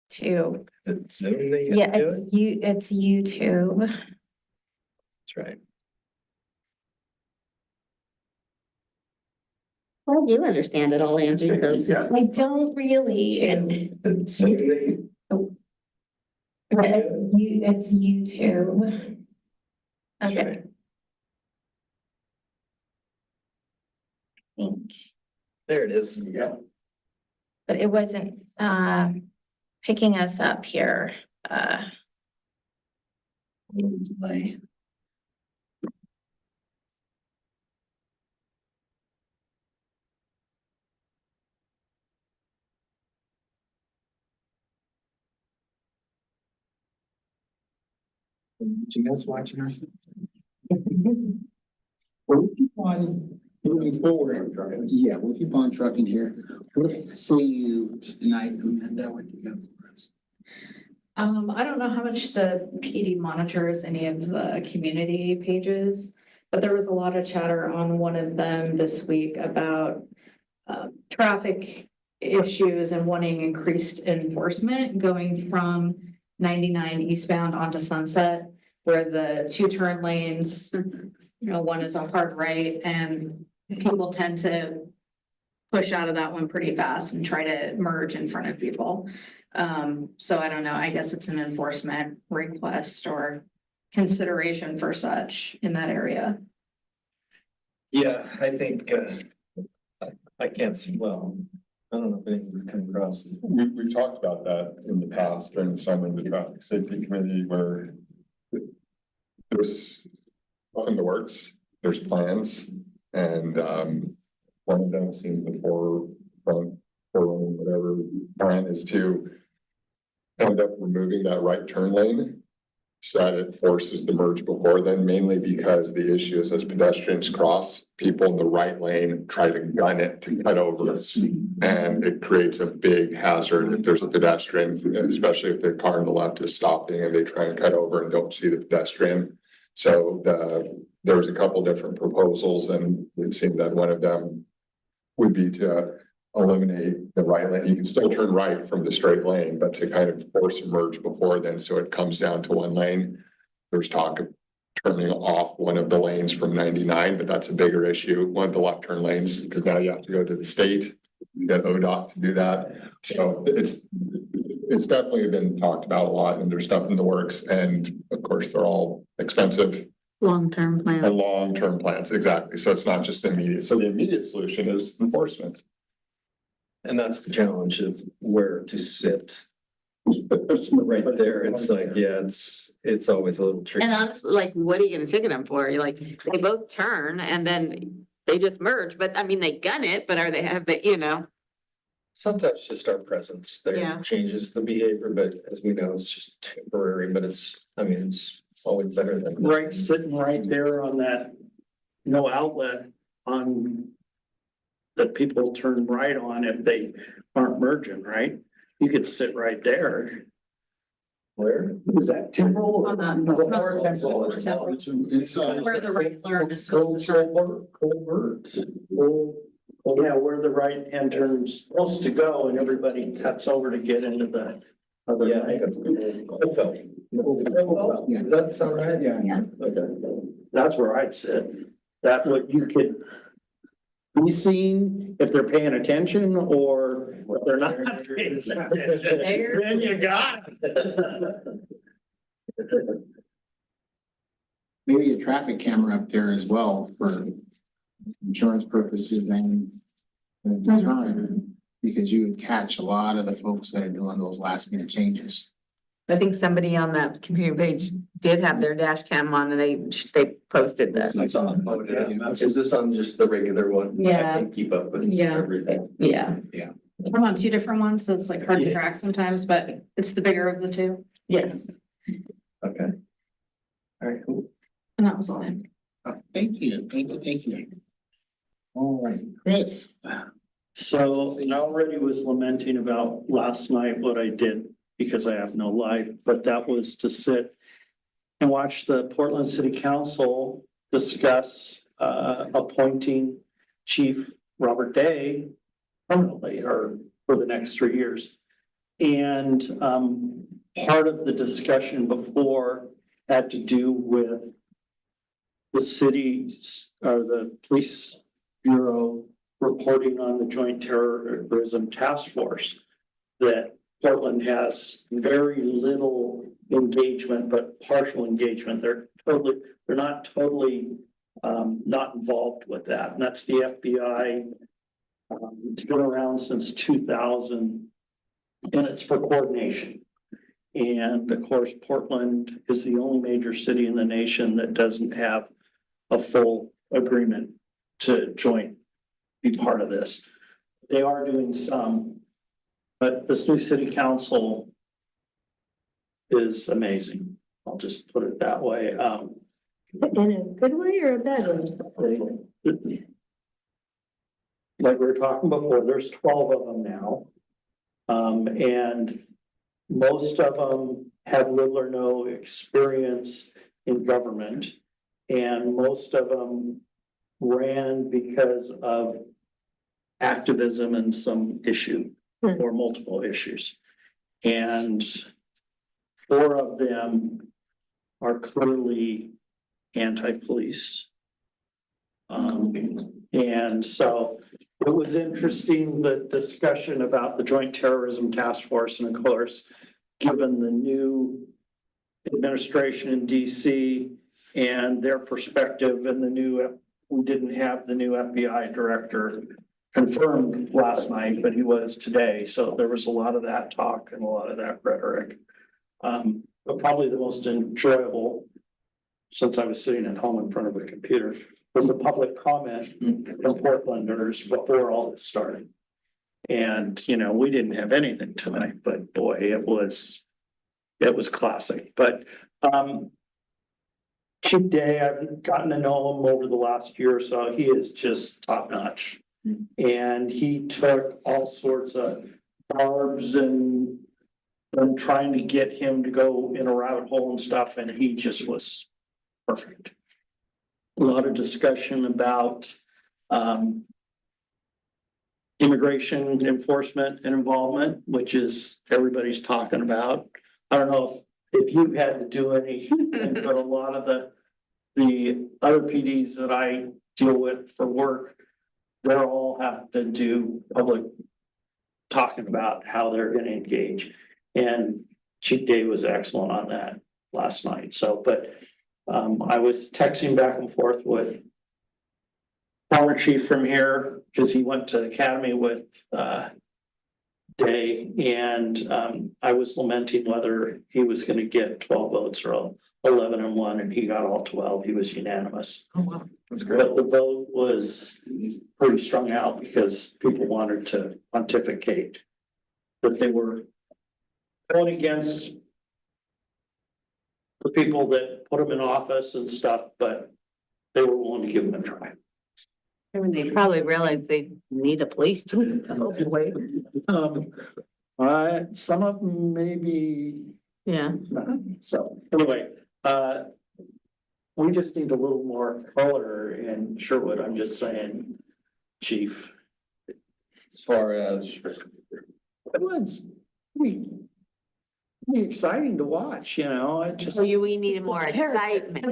too. Is it Zoom that you Yeah, have to do it? it's YouTube. That's right. Well, you understand it all, Angie, because I don't really. Is it Zoom that you- It's YouTube. Okay, I think, There it is. Yeah. but it wasn't picking us up here. Delay. You guys watching our? We'll keep on moving forward. Yeah, we'll keep on trucking here. We'll see you tonight, Amanda, what you got for us. I don't know how much the PD monitors any of the community pages, but there was a lot of chatter on one of them this week about traffic issues and wanting increased enforcement going from 99 eastbound onto Sunset, where the two turn lanes, one is a hard right, and people tend to push out of that one pretty fast and try to merge in front of people. So I don't know, I guess it's an enforcement request or consideration for such in that area. Yeah, I think, I can't see, well, I don't know if anything's come across. We've talked about that in the past during the summer in the traffic safety committee where there's in the works, there's plans, and one of them seems the forefront, whatever plan is to end up removing that right turn lane. So that it forces the merge before then, mainly because the issue is as pedestrians cross, people in the right lane try to gun it to cut over. And it creates a big hazard if there's a pedestrian, especially if the car on the left is stopping and they try and cut over and don't see the pedestrian. So there was a couple different proposals, and it seemed that one of them would be to eliminate the right lane. You can still turn right from the straight lane, but to kind of force a merge before then, so it comes down to one lane. There's talk of turning off one of the lanes from 99, but that's a bigger issue. One of the left turn lanes, because now you have to go to the state, get ODOT to do that. So it's definitely been talked about a lot, and there's stuff in the works, and of course, they're all expensive. long-term plans. And long-term plans, exactly. So it's not just immediate. So the immediate solution is enforcement. And that's the challenge of where to sit. Right there, it's like, yeah, it's always a little tricky. And honestly, like, what are you gonna ticket them for? You're like, they both turn and then they just merge, but I mean, they gun it, but are they have the, Sometimes just our presence there Yeah. changes the behavior, but as we know, it's just temporary, but it's always better than. Right, sitting right there on that no outlet on that people turn right on if they aren't merging, right? You could sit right there. Where? Was that temporal? On that. It's Where the right turn is supposed to turn. Yeah, where the right hand turn's supposed to go and everybody cuts over to get into the other. Yeah, I think that's good. Does that sound right? Yeah. Okay. That's where I'd sit. That what you could be seen if they're paying attention or if they're not paying attention. Then you got it. maybe a traffic camera up there as well for insurance purposes and deterrent, because you would catch a lot of the folks that are doing those last minute changes. I think somebody on that community page did have their dash cam on and they posted that. It's on, is this on just the regular one? Yeah. I can't keep up with Yeah. everything. Yeah, I'm on two different ones, so it's like hard to track sometimes, but it's the bigger of the two. yes. Okay. All right, cool. And that was all I. Thank you. All right, Chris. So I already was lamenting about last night what I did because I have no life, but that was to sit and watch the Portland City Council discuss appointing Chief Robert Day permanently or for the next 3 years. And part of the discussion before had to do with the city's or the police bureau reporting on the Joint Terrorism Task Force. That Portland has very little engagement, but partial engagement. They're not totally not involved with that. And that's the FBI. It's been around since 2000 and it's for coordination. And of course, Portland is the only major city in the nation that doesn't have a full agreement to be part of this. They are doing some, but this new city council is amazing. I'll just put it that way. In a good way or a bad way? Like we were talking before, there's 12 of them now. And most of them have little or no experience in government. And most of them ran because of activism and some issue or multiple issues. And 4 of them are clearly anti-police. And so it was interesting, the discussion about the Joint Terrorism Task Force, and of course, given the new administration in DC and their perspective and we didn't have the new FBI director confirmed last night, but he was today. So there was a lot of that talk and a lot of that rhetoric. But probably the most enjoyable, since I was sitting at home in front of a computer, was the public comment from Portlanders before all this started. And, we didn't have anything tonight, but boy, it was classic. But, Chief Day, I've gotten to know him over the last year or so. He is just top notch. And he took all sorts of barbs and trying to get him to go in a rabbit hole and stuff. And he just was perfect. A lot of discussion about immigration enforcement and involvement, which is everybody's talking about. I don't know if you've had to do anything, but a lot of the other PDs that I deal with for work, they all have to do public talking about how they're going to engage. And Chief Day was excellent on that last night. So, but I was texting back and forth with former chief from here because he went to academy with Day, and I was lamenting whether he was going to get 12 votes or 11 and 1, and he got all 12. He was unanimous. Oh, wow. That's great. But the vote was pretty strung out because people wanted to pontificate, but they were going against the people that put them in office and stuff, but they were willing to give them a try. I mean, they probably realize they need a police too. Some of them maybe, Yeah. so anyway, we just need a little more color in Sherwood. I'm just saying, chief. As far as, Everyone's pretty exciting to watch, it just. So we needed more excitement.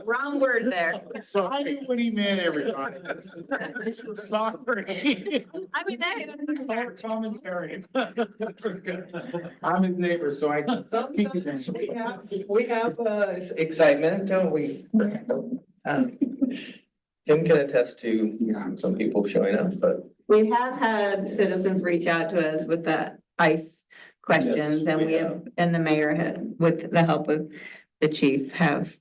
Wrong word there. So I knew what he meant, everybody. Sorry. I mean, Our commentary. I'm his neighbor, so I. we have excitement, don't we? Kim can attest to some people showing up, but we have had citizens reach out to us with that ICE questions, Yes, and we we have, and the mayor had, with the help of the chief, have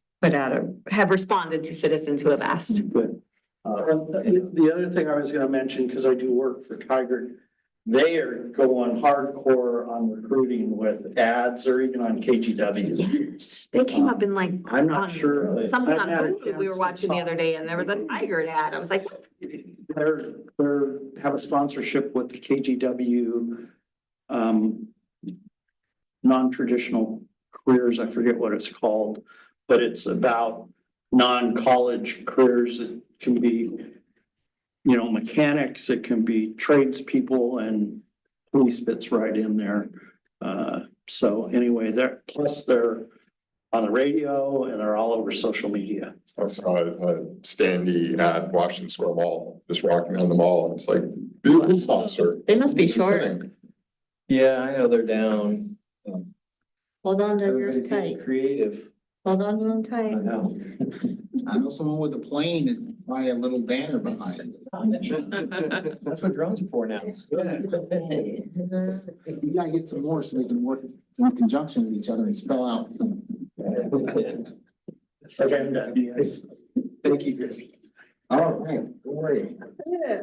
responded to citizens who have asked. Good. The other thing I was gonna mention, because I do work for Tiger, they are going hardcore on recruiting with ads or even on KGW. Yes, they came up in like. I'm not on sure. Something on I've had a Hulu we were chance to watching the talk. other day, and there was a Tiger ad. I was like, They're have a sponsorship with the KGW non-traditional careers. I forget what it's called, but it's about non-college careers. It can be, mechanics, it can be tradespeople, and police fits right in there. So anyway, they're on the radio and they're all over social media. I saw a standee at Washington Square Mall, just walking down the mall, and it's like, be a police officer. They must be short. Yeah, I know they're down. Hold on to yours Everybody's getting tight. creative. Hold on to them I tight. know. I know someone with a plane and fly a little banner behind. That's what drones are for now. You gotta get some more so they can work in conjunction with each other and spell out. Okay, I'm done. Yes. Thank you. All right, don't worry. Yeah,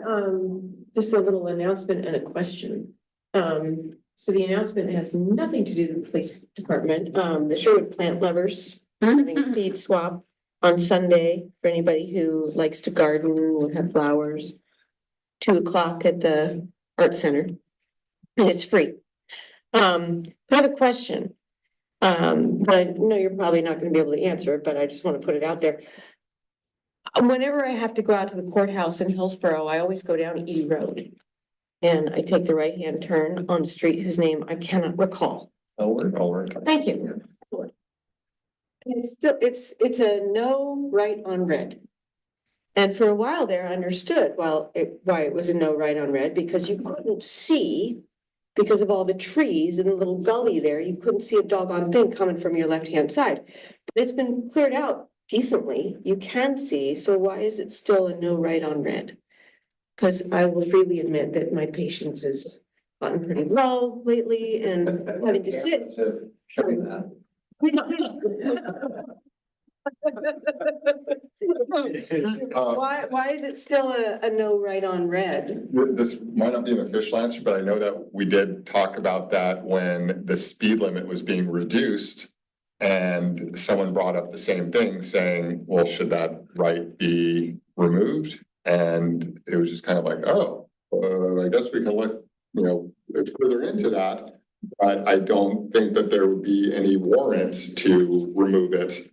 just a little announcement and a question. So the announcement has nothing to do with the police department. The Sherwood plant lovers having a seed swap on Sunday for anybody who likes to garden or have flowers. 2 o'clock at the art center. And it's free. I have a question. But I know you're probably not gonna be able to answer it, but I just want to put it out there. Whenever I have to go out to the courthouse in Hillsborough, I always go down Edie Road. And I take the right-hand turn on a street whose name I cannot recall. Thank you. And it's still, it's a no right on red. And for a while there, I understood, why it was a no right on red, because you couldn't see, because of all the trees in the little gully there, you couldn't see a doggone thing coming from your left-hand side. But it's been cleared out decently, you can see, so why is it still a no right on red? Because I will freely admit that my patience has gotten pretty low lately and having to sit. Why is it still a no right on red? This might not be an official answer, but I know that we did talk about that when the speed limit was being reduced. And someone brought up the same thing saying, well, should that right be removed? And it was just kind of like, oh, I guess we can look, further into that. But I don't think that there would be any warrant to remove it.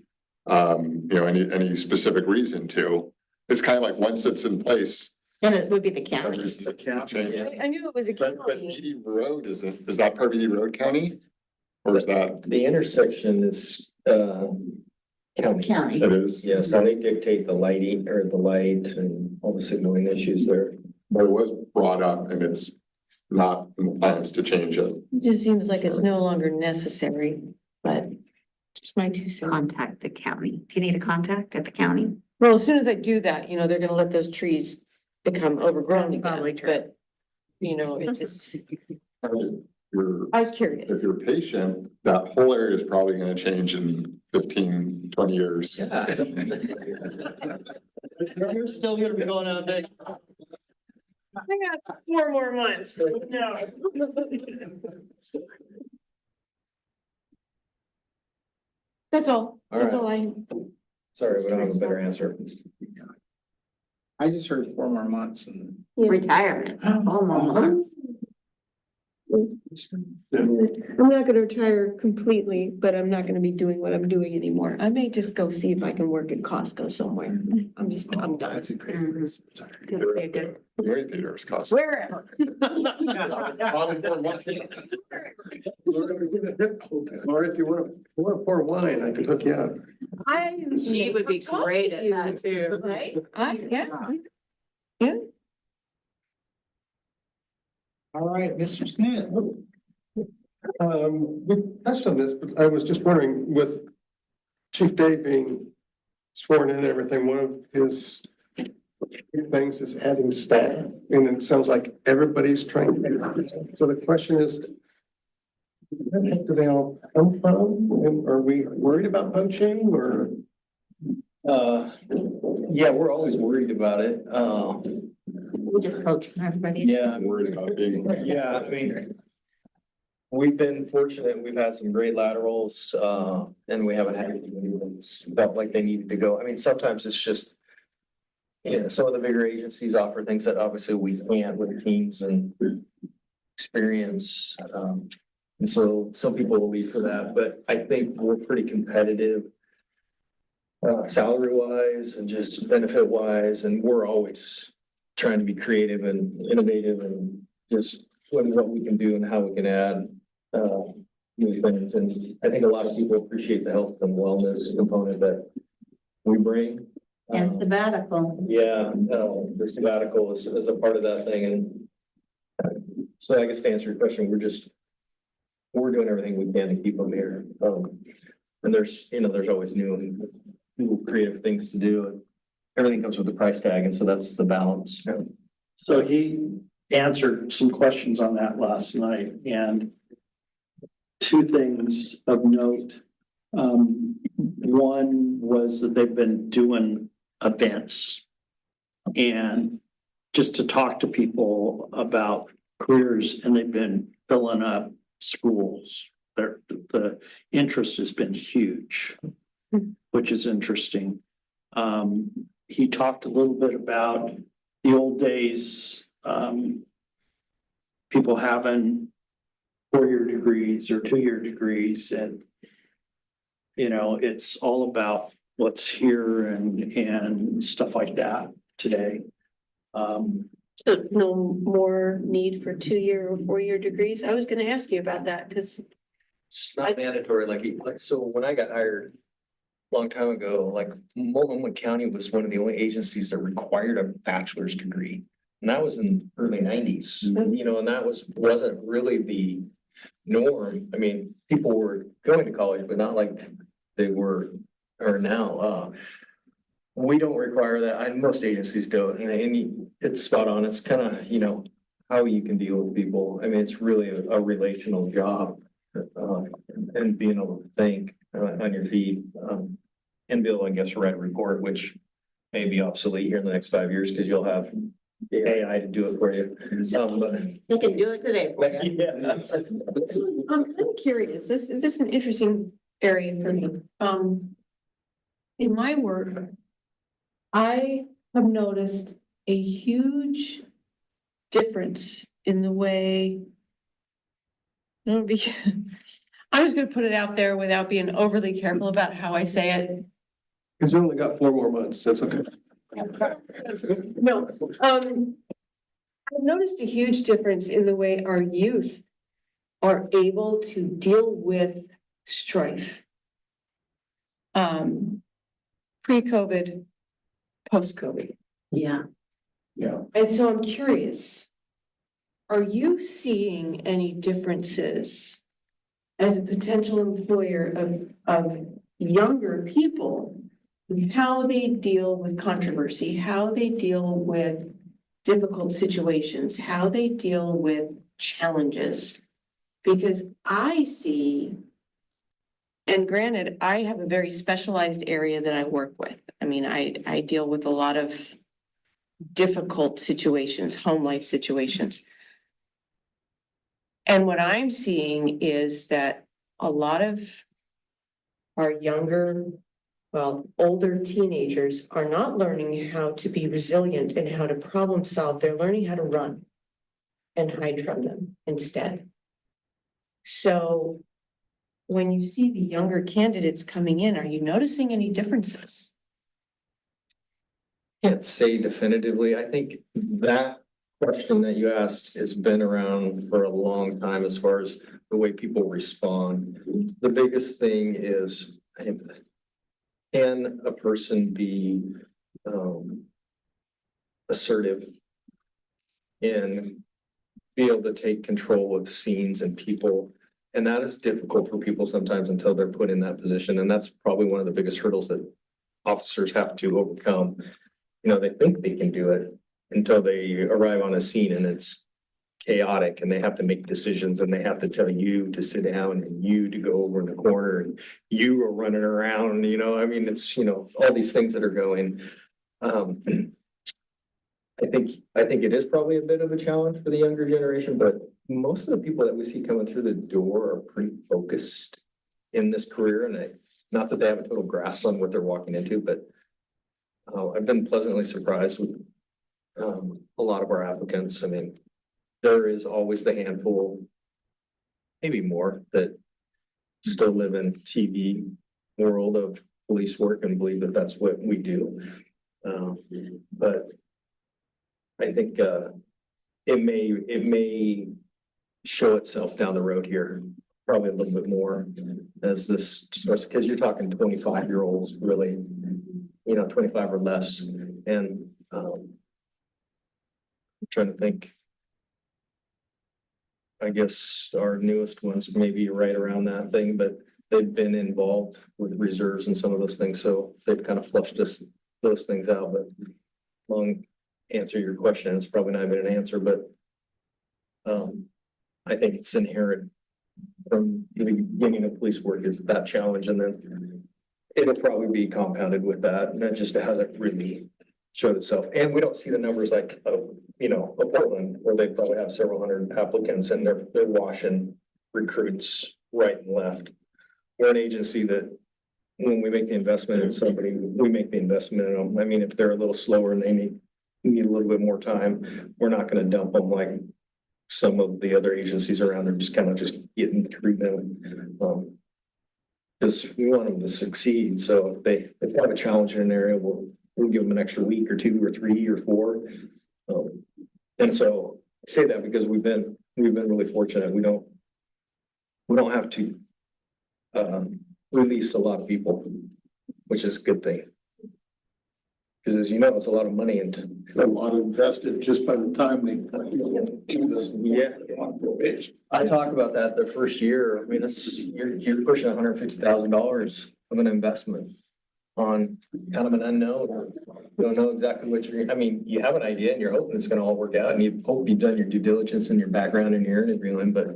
Any specific reason to. It's kind of like once it's in place. And it would be the county. It's a county. I knew it was a But county. Edie Road is that part of Edie Road County? Or is that, The intersection is, county. it is? Yeah, so they dictate the lighting or the light and all the signaling issues there. But it was brought up and it's not in the plans to change it. It just seems like it's no longer necessary, but just my 2 cents. Contact the county. Do you need a contact at the county? Well, as soon as I do that, they're gonna let those trees become overgrown That's probably again, true. but, it just, You're, I was curious. if you're patient, that whole area is probably gonna change in 15, 20 years. Yeah. You're still gonna be going out there. I got 4 more months. No. That's all. All That's right. all I. Sorry, we don't have a better answer. I just heard 4 more months and. Retirement. Oh, mama. I'm not gonna retire completely, but I'm not gonna be doing what I'm doing anymore. I may just go see if I can work at Costco somewhere. I'm done. That's a great place. Good. Movie theaters cost. Wherever. Or if you want to pour wine, I could hook you up. She would be great at that too. Right? Yeah. All right, Mr. Smith. We touched on this, but I was just wondering, with Chief Dave being sworn in and everything, one of his things is adding staff, and it sounds like everybody's trained. So the question is, where the heck do they all come from? And are we worried about poaching or? Yeah, we're always worried about it. We just poach from everybody. Yeah, I'm worried about being. yeah, I mean, we've been fortunate. We've had some great laterals, and we haven't had anyone that's felt like they needed to go. I mean, sometimes it's just, some of the bigger agencies offer things that obviously we can't with teams and experience. And so some people will leave for that, but I think we're pretty competitive. Salary wise and just benefit wise, and we're always trying to be creative and innovative and just what we can do and how we can add, new things. And I think a lot of people appreciate the health and wellness component that we bring. And sabbatical. Yeah, the sabbatical is a part of that thing, and so I guess to answer your question, we're doing everything we can to keep them here. And there's always new creative things to do. Everything comes with a price tag, and so that's the balance. So he answered some questions on that last night, and two things of note. One was that they've been doing events and just to talk to people about careers, and they've been filling up schools. The interest has been huge, which is interesting. He talked a little bit about the old days, people having 4-year degrees or 2-year degrees, and it's all about what's here and stuff like that today. So no more need for 2-year or 4-year degrees? I was gonna ask you about that, because It's not mandatory, so when I got hired a long time ago, like Multnomah County was one of the only agencies that required a bachelor's degree. And that was in the early 90s, and that wasn't really the norm. I mean, people were going to college, but not like they were or now. We don't require that, and most agencies don't, and it's spot on. It's kind of, how you can deal with people. I mean, it's really a relational job. And being able to think on your feet, and be able, I guess, write a report, which may be obsolete here in the next 5 years because you'll have AI to do it for you. They can do it today. Yeah. I'm kind of curious. This is an interesting area for me. In my work, I have noticed a huge difference in the way. I'm just gonna put it out there without being overly careful about how I say it. He's only got 4 more months, that's okay. No, I've noticed a huge difference in the way our youth are able to deal with strife. Pre-COVID, post-COVID. Yeah. Yeah. And so I'm curious, are you seeing any differences as a potential employer of younger people, how they deal with controversy, how they deal with difficult situations, how they deal with challenges? Because I see, and granted, I have a very specialized area that I work with. I mean, I deal with a lot of difficult situations, home life situations. And what I'm seeing is that a lot of our younger, older teenagers are not learning how to be resilient and how to problem solve. They're learning how to run and hide from them instead. So when you see the younger candidates coming in, are you noticing any differences? Can't say definitively. I think that question that you asked has been around for a long time as far as the way people respond. The biggest thing is, can a person be assertive and be able to take control of scenes and people? And that is difficult for people sometimes until they're put in that position. And that's probably one of the biggest hurdles that officers have to overcome. They think they can do it until they arrive on a scene and it's chaotic and they have to make decisions and they have to tell you to sit down and you to go over in the corner and you are running around, it's, all these things that are going. I think it is probably a bit of a challenge for the younger generation, but most of the people that we see coming through the door are pretty focused in this career, and not that they have a total grasp on what they're walking into, but I've been pleasantly surprised with a lot of our applicants. I mean, there is always the handful, maybe more, that still live in TV world of police work and believe that that's what we do. But I think it may show itself down the road here, probably a little bit more as this starts, because you're talking 25-year-olds really, 25 or less. And I'm trying to think. I guess our newest ones may be right around that thing, but they've been involved with reserves and some of those things, so they've kind of flushed those things out, but long answer your question, it's probably not even an answer, but I think it's inherent from the beginning of police work is that challenge, and then it'll probably be compounded with that, and it just hasn't really showed itself. And we don't see the numbers like, a Portland, where they probably have several hundred applicants and they're washing recruits right and left. We're an agency that when we make the investment in somebody, we make the investment in them. I mean, if they're a little slower and they need a little bit more time, we're not gonna dump them like some of the other agencies around there, just kind of getting through them. Because we want them to succeed. So if they have a challenge in an area, we'll give them an extra week or 2 or 3 or 4. And so I say that because we've been really fortunate. We don't have to release a lot of people, which is a good thing. Because as you know, it's a lot of money and A lot invested just by the time they. yeah. I talk about that the first year. I mean, you're pushing $150,000 of an investment on kind of an unknown. You don't know exactly what I mean, you have an idea and you're hoping it's gonna all work out and you hope you've done your due diligence and your background and your interviewing, but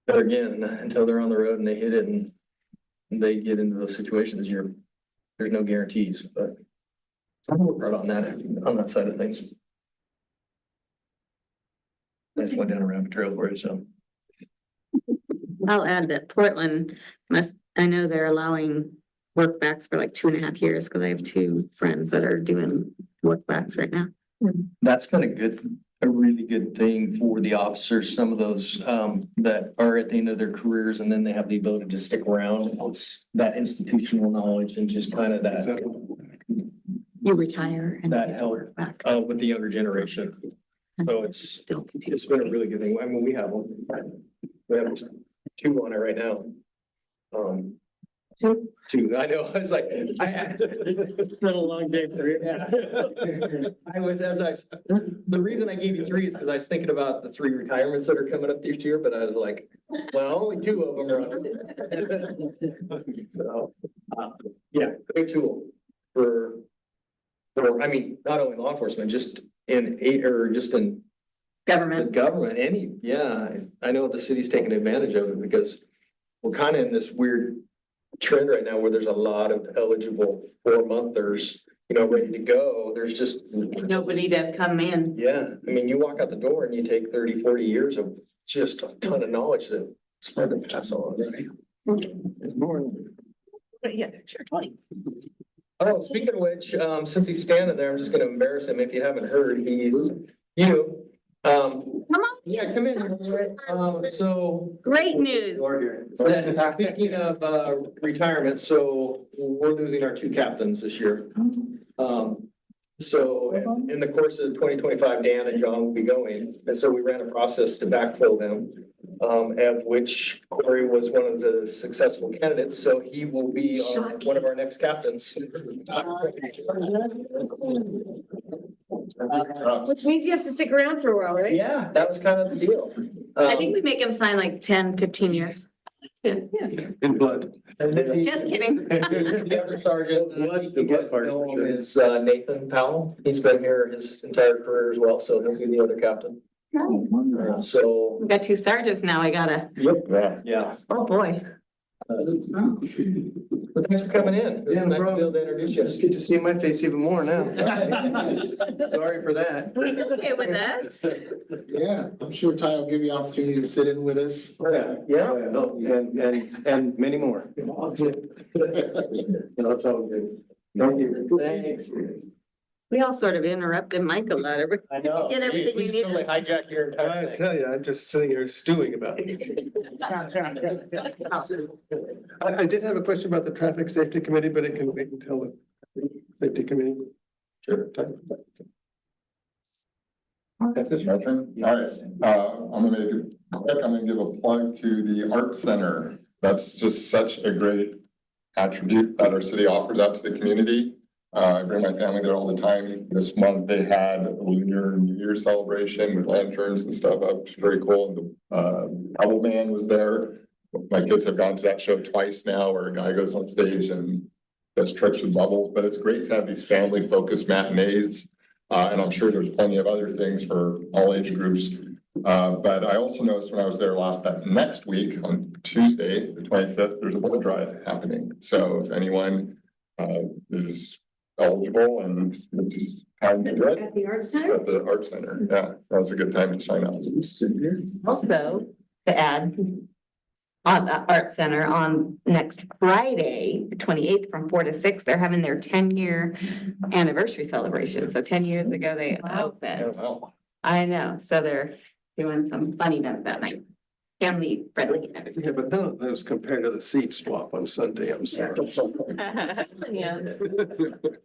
again, until they're on the road and they hit it and they get into those situations, there's no guarantees, but I'm working hard on that side of things. I just went down a rabbit trail for you, so. I'll add that Portland I know they're allowing work backs for like 2.5 years, because I have 2 friends that are doing work backs right now. That's been a really good thing for the officers, some of those that are at the end of their careers and then they have the ability to stick around. It's that institutional knowledge and just kind of that You retire and That you get to help. work back. with the younger generation. So it's been a really good thing. I mean, we have 2 on it right now. 2, I know, I was like, It's been a long day for you. The reason I gave you 3 is because I was thinking about the 3 retirements that are coming up this year, but I was like, well, only 2 of them are on it. So, yeah, great tool for, I mean, not only law enforcement, just in the Government. government, I know the city's taking advantage of it because we're kind of in this weird trend right now where there's a lot of eligible 4-monthers, ready to go. There's just Nobody to come in. yeah. I mean, you walk out the door and you take 30, 40 years of just a ton of knowledge that it's hard to pass on. Yeah, sure. Oh, speaking of which, since he's standing there, I'm just gonna embarrass him. If you haven't heard, Come on. yeah, come in. So. Great news. Speaking of retirement, so we're losing our 2 captains this year. So in the course of 2025, Dan and John will be going, and so we ran a process to backfill them. At which Corey was one of the successful candidates, so he will be one of our next captains. Which means he has to stick around for a while, right? Yeah, that was kind of the deal. I think we make him sign like 10, 15 years. In blood. And then Just kidding. The other sergeant, Blood, the blood part is Nathan Powell. He's been here his entire career as well, so he'll be the other captain. So, We've got 2 sergeants now. I gotta, yep, yeah. oh boy. But thanks for coming in. It was Yeah, nice to bro. be able to introduce you. Just get to see my face even more now. Sorry for that. He's okay with us. Yeah, I'm sure Ty will give you opportunity to sit in with us. Yeah. Oh, and many more. No, it's all good. Thank you. Thanks. We all sort of interrupted Mike a lot. I know. Get everything we just totally need. hijacked your entire I thing. tell you, I'm just sitting here stewing about it. I did have a question about the traffic safety committee, but it can wait until the safety committee. Sure. That's it, my turn? All right, I'm gonna make it quick. I'm gonna give a plug to the Art Center. That's just such a great attribute that our city offers out to the community. I bring my family there all the time. This month they had a Lunar New Year celebration with lanterns and stuff. It was very cool. And the Bubble Man was there. My kids have gone to that show twice now, where a guy goes on stage and does tricks with bubbles. But it's great to have these family-focused matinees. And I'm sure there's plenty of other things for all age groups. But I also noticed when I was there next week on Tuesday, the 25th, there's a blood drive happening. So if anyone is eligible and it's time to do it. At the art center? At the Art Center, yeah, that was a good time to sign up. Also, to add, on the Art Center on next Friday, the 28th, from 4 to 6, they're having their 10-year anniversary celebration. So 10 years ago, they opened. I know, so they're doing some fun events that night. Family friendly events. Yeah, but none of those compared to the seat swap on Sunday, I'm sorry. Yeah.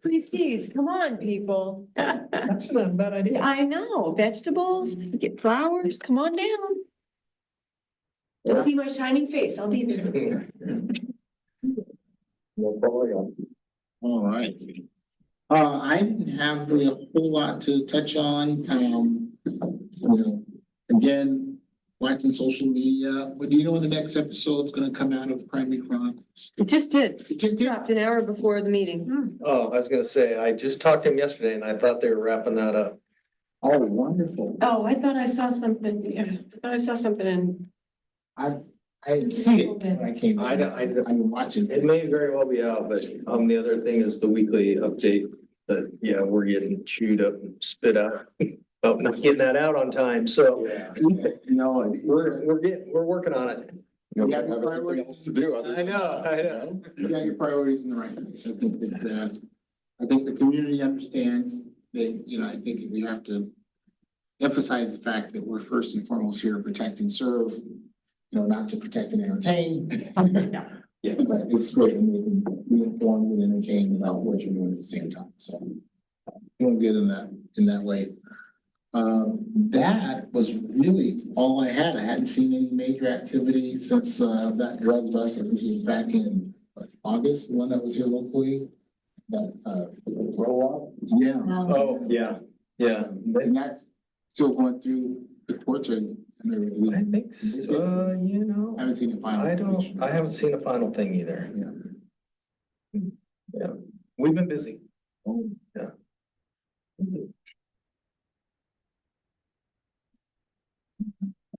Free seeds, come on, people. That's not a bad idea. I know, vegetables, get flowers, come on down. You'll see my shining face, I'll be there. All right. I didn't have really a whole lot to touch on, again, watching social media, but do you know when the next episode's gonna come out of Primary Chronicles? It just did, It just did. dropped an hour before the meeting. Oh, I was gonna say, I just talked to him yesterday and I thought they were wrapping that up. Oh, wonderful. Oh, I thought I saw something, in. I didn't see it when I came. I don't- I've been watching. It may very well be out, but the other thing is the weekly update that, yeah, we're getting chewed up and spit out. But not getting that out on time, so we're working on it. You don't have anything else to do. other I than know, that, I you know. You got your priorities in the right place. I think that, I think the community understands that, I think we have to emphasize the fact that we're first and foremost here to protect and serve, not to protect and entertain. Yeah. But it's great when we can be informed and entertained about what you're doing at the same time. So doing good in that way. That was really all I had. I hadn't seen any major activity since that drug bust. I think it was back in August, the one that was here locally. That roll up. Yeah. Oh, yeah, yeah. And that's still going through the courts and everything. I think so, I haven't seen the final. I haven't seen a final thing either. Yeah, we've been busy. Yeah.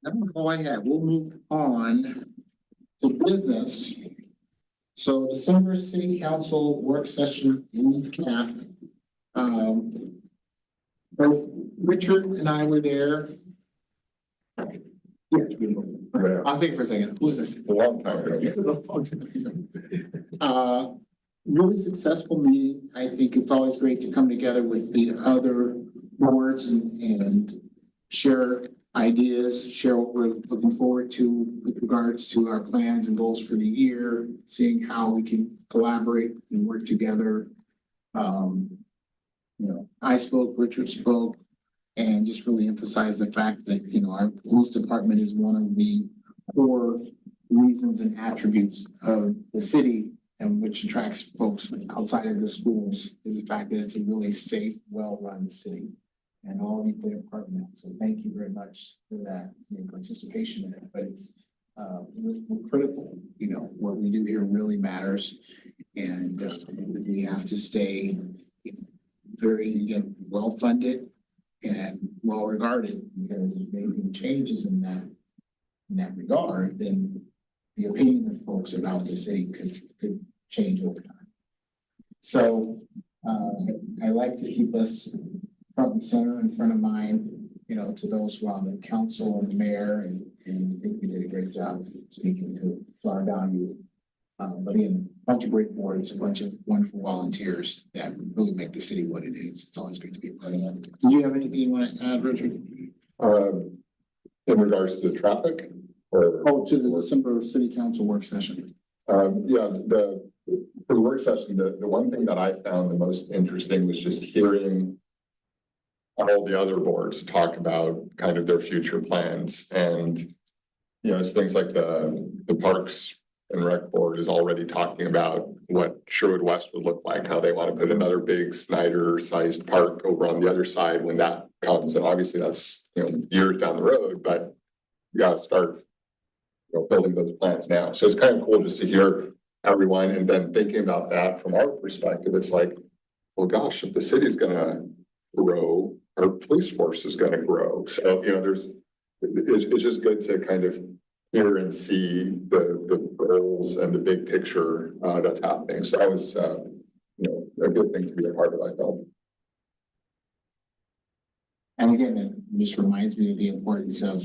That's all I have. We'll move on to business. So December City Council work session recap. Both Richard and I were there. Yes, we were. Yeah. I'll think for a second. Who is this? A long time ago. Really successful meeting. I think it's always great to come together with the other boards and share ideas, share what we're looking forward to with regards to our plans and goals for the year, seeing how we can collaborate and work together. I spoke, Richard spoke, and just really emphasize the fact that, our police department is one of the core reasons and attributes of the city, and which attracts folks outside of the schools, is the fact that it's a really safe, well-run city. And all of you play a part in that. So thank you very much for that, your participation in it. But it's we're critical, what we do here really matters. And we have to stay very, again, well-funded and well-regarded, because if making changes in that regard, then the opinion of folks about the city could change over time. So I like to keep us front and center, in front of mind, to those who are on the council and the mayor, and I think we did a great job speaking to our value. But again, a bunch of great boards, a bunch of wonderful volunteers that really make the city what it is. It's always great to be a part of that. Did you have anything you want to add, Richard? In regards to the traffic or? Oh, to the December City Council work session. For the work session, the one thing that I found the most interesting was just hearing all the other boards talk about kind of their future plans and, you know, it's things like the Parks and Rec Board is already talking about what Sherwood West would look like, how they want to put another big Snyder-sized park over on the other side when that comes. And obviously that's, you know, years down the road, but you gotta start, you know, building those plans now. So it's kind of cool just to hear everyone and then thinking about that from our perspective. It's like, well, gosh, if the city's gonna grow, our police force is gonna grow. So, you know, it's just good to kind of hear and see the goals and the big picture that's happening. So that was, you know, a good thing to be a part of, I felt. And again, it just reminds me of the importance of,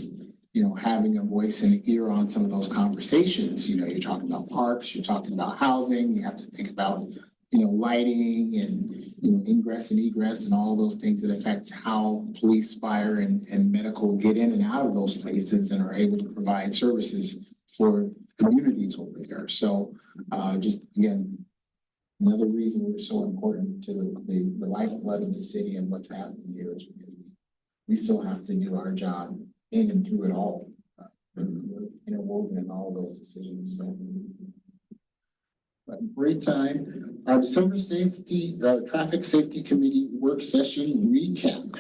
you know, having a voice and ear on some of those conversations. You know, you're talking about parks, you're talking about housing, you have to think about, you know, lighting and, you know, ingress and egress and all those things that affects how police, fire and medical get in and out of those places and are able to provide services for communities over there. So just again, another reason we're so important to the lifeblood of the city and what's happening here is because we still have to do our job in and through it all. We're interwoven in all those decisions. So but great time. December traffic safety committee work session recap.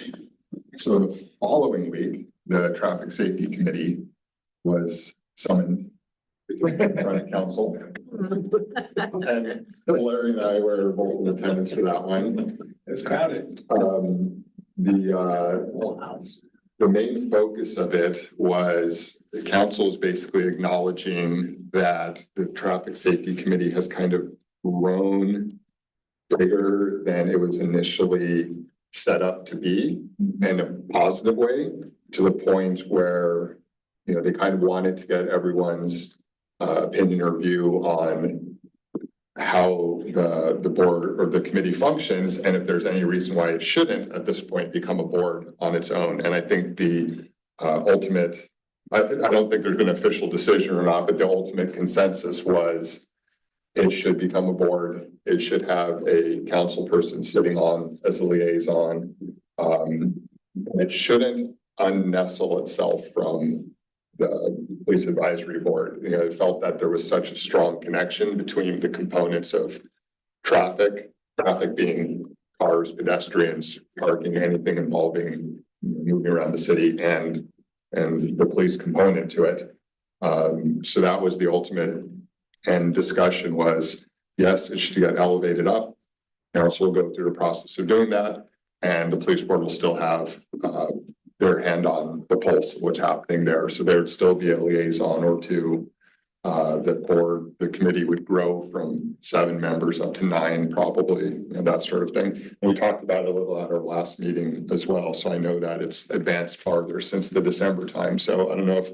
So the following week, the traffic safety committee was summoned in front of council. And Larry and I were both in attendance for that one. It's crowded. The main focus of it was the council is basically acknowledging that the traffic safety committee has kind of grown bigger than it was initially set up to be in a positive way, to the point where, you know, they kind of wanted to get everyone's opinion or view on how the board or the committee functions, and if there's any reason why it shouldn't at this point become a board on its own. And I think the ultimate, I don't think there's been an official decision or not, but the ultimate consensus was it should become a board. It should have a council person sitting on as a liaison. It shouldn't unnestle itself from the police advisory board. You know, it felt that there was such a strong connection between the components of traffic being cars, pedestrians, parking, anything involving moving around the city, and the police component to it. So that was the ultimate end discussion was, yes, it should get elevated up. Council will go through the process of doing that, and the police board will still have their hand on the pulse of what's happening there. So there would still be a liaison or two. The committee would grow from 7 members up to 9 probably, and that sort of thing. And we talked about it a little at our last meeting as well. So I know that it's advanced farther since the December time. So I don't know if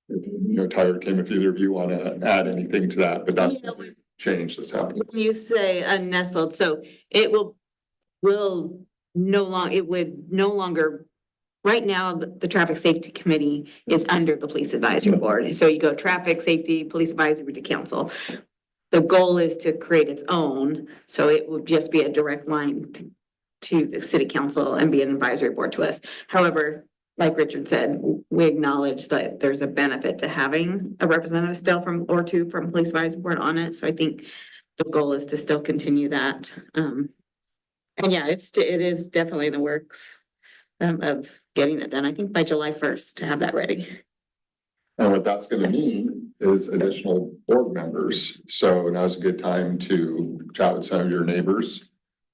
you know, Tyler came, if either of you want to add anything to that, but that's the big change that's happening. When you say unnestled, so it will it would no longer. Right now, the traffic safety committee is under the police advisory board. So you go traffic safety, police advisory to council. The goal is to create its own, so it would just be a direct line to the city council and be an advisory board to us. However, like Richard said, we acknowledge that there's a benefit to having a representative still from police advisory board on it. So I think the goal is to still continue that. And yeah, it is definitely in the works of getting it done. I think by July 1st to have that ready. And what that's going to mean is additional board members. So now's a good time to chat with some of your neighbors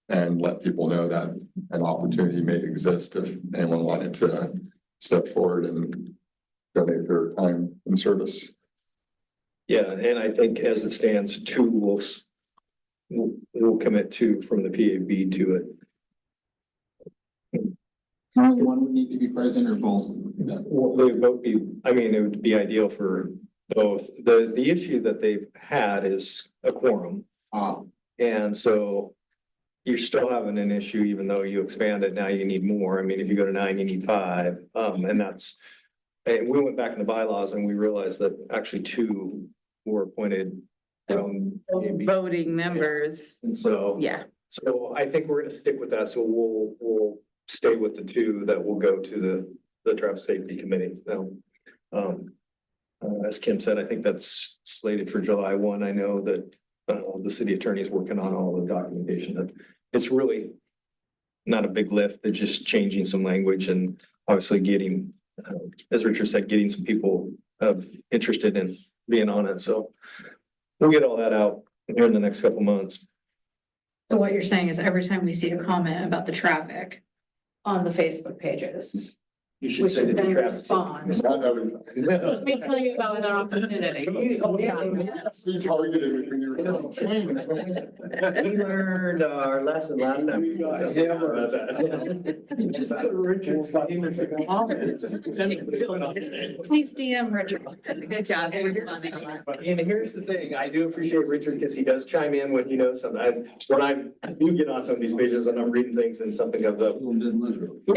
and let people know that an opportunity may exist if anyone wanted to step forward and donate their time and service. Yeah, and I think as it stands, 2 we'll commit 2 from the PAB to it. Only one would need to be present or both? Well, they would both be, I mean, it would be ideal for both. The issue that they've had is a quorum. And so you're still having an issue, even though you expanded, now you need more. I mean, if you go to 9, you need 5. And we went back in the bylaws and we realized that actually 2 were appointed from PAB. Voting members. And so. Yeah. So I think we're gonna stick with that. So we'll stay with the two that will go to the traffic safety committee. Now, as Kim said, I think that's slated for July 1. I know that the city attorney is working on all the documentation. It's really not a big lift. They're just changing some language and obviously getting, as Richard said, getting some people interested in being on it. So we'll get all that out here in the next couple months. So what you're saying is every time we see a comment about the traffic on the Facebook pages, You we should say should that the then traffic. respond. Let me tell you about an opportunity. We targeted it when you were. We learned our lesson last time. We got hammered about that. Just put Richard's name in the comments. Please DM Richard. Good job. for responding. And here's the thing, I do appreciate Richard because he does chime in when he knows something. When I do get on some of these pages and I'm reading things and something comes up,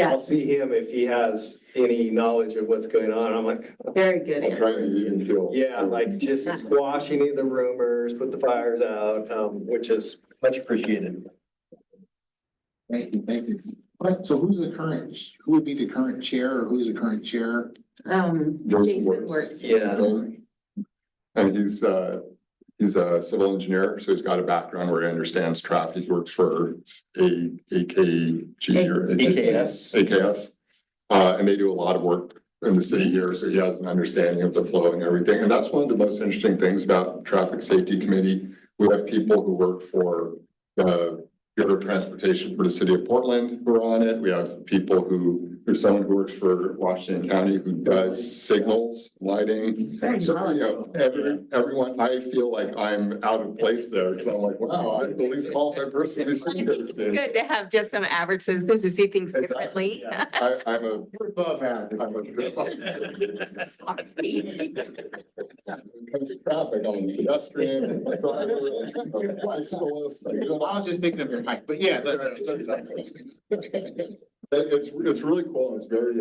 I'll see him if he has any knowledge of what's going on. I'm like, Very good. I'm trying to even feel. yeah, like just squash any of the rumors, put the fires out, which is much appreciated. Thank you, thank you. Right, so who would be the current chair or who's the current chair? Jason Wertz. Yeah. And he's a civil engineer, so he's got a background where he understands traffic. He works for AKG or AKS. And they do a lot of work in the city here, so he has an understanding of the flow and everything. And that's one of the most interesting things about Traffic Safety Committee. We have people who work for the Bureau of Transportation for the city of Portland who are on it. We have people there's someone who works for Washington County who does signals, lighting. So, you know, everyone, I feel like I'm out of place there because I'm like, wow, I'm the least qualified person to see It's good to have just some average citizens who see things differently. I'm a. You're above average. I'm a. Sorry. When it comes to traffic, I'm a pedestrian, I'm a driver, I'm a bicyclist. I was just thinking of your height, but yeah. It's really cool. It's very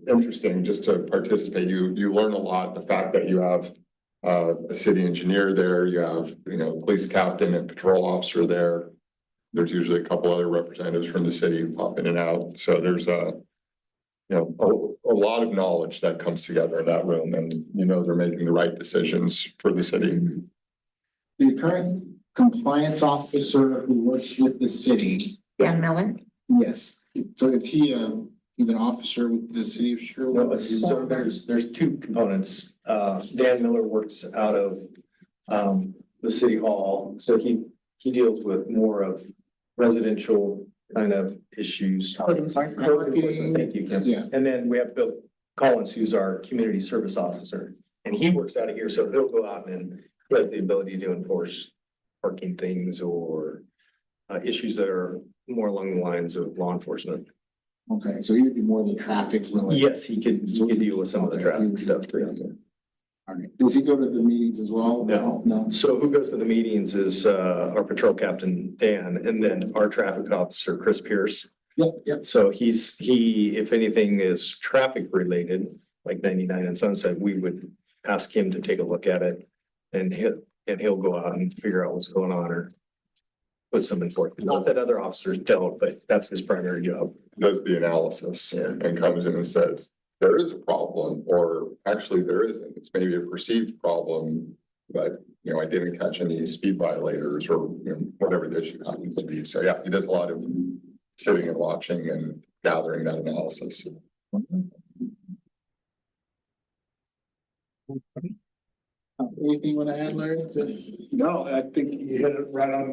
interesting just to participate. You learn a lot. The fact that you have a city engineer there, you have, police captain and patrol officer there. There's usually a couple other representatives from the city who pop in and out. So there's a lot of knowledge that comes together in that room, and they're making the right decisions for the city. The current compliance officer who works with the city. Dan Miller. Yes, so is he an officer with the city of Sherwood? No, so there's two components. Dan Miller works out of the city hall, so he deals with more of residential kind of issues. Code enforcement, thank you, Kim. Yeah. And then we have Bill Collins, who's our community service officer, and he works out of here, so he'll go out and he has the ability to enforce parking things or issues that are more along the lines of law enforcement. Okay, so he would be more the traffic related. Yes, he could deal with some of the traffic stuff too. All right, does he go to the meetings as well? No. So who goes to the meetings is our patrol captain, Dan, and then our traffic officer, Chris Pierce. Yep. So he, if anything is traffic related, like 99 and Sunset, we would ask him to take a look at it. And he'll go out and figure out what's going on or put some enforcement. Not that other officers don't, but that's his primary job. Does the analysis and comes in and says, there is a problem, or actually there isn't. It's maybe a perceived problem, but I didn't catch any speed violators or whatever the issue happens to be. So yeah, he does a lot of sitting and watching and gathering that analysis. Anything you want to add, Larry? No, I think you hit it right on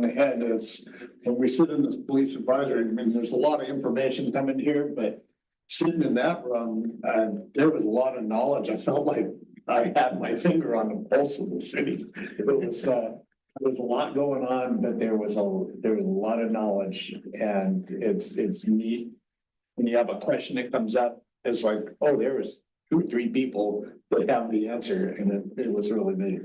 the head. Is when we sit in this police advisory, there's a lot of information coming here, but sitting in that room, there was a lot of knowledge. I felt like I had my finger on the pulse of the city. There was a lot going on, but there was a lot of knowledge, and it's neat. When you have a question that comes up, it's like, oh, there was 2 or 3 people that have the answer, and it was really neat.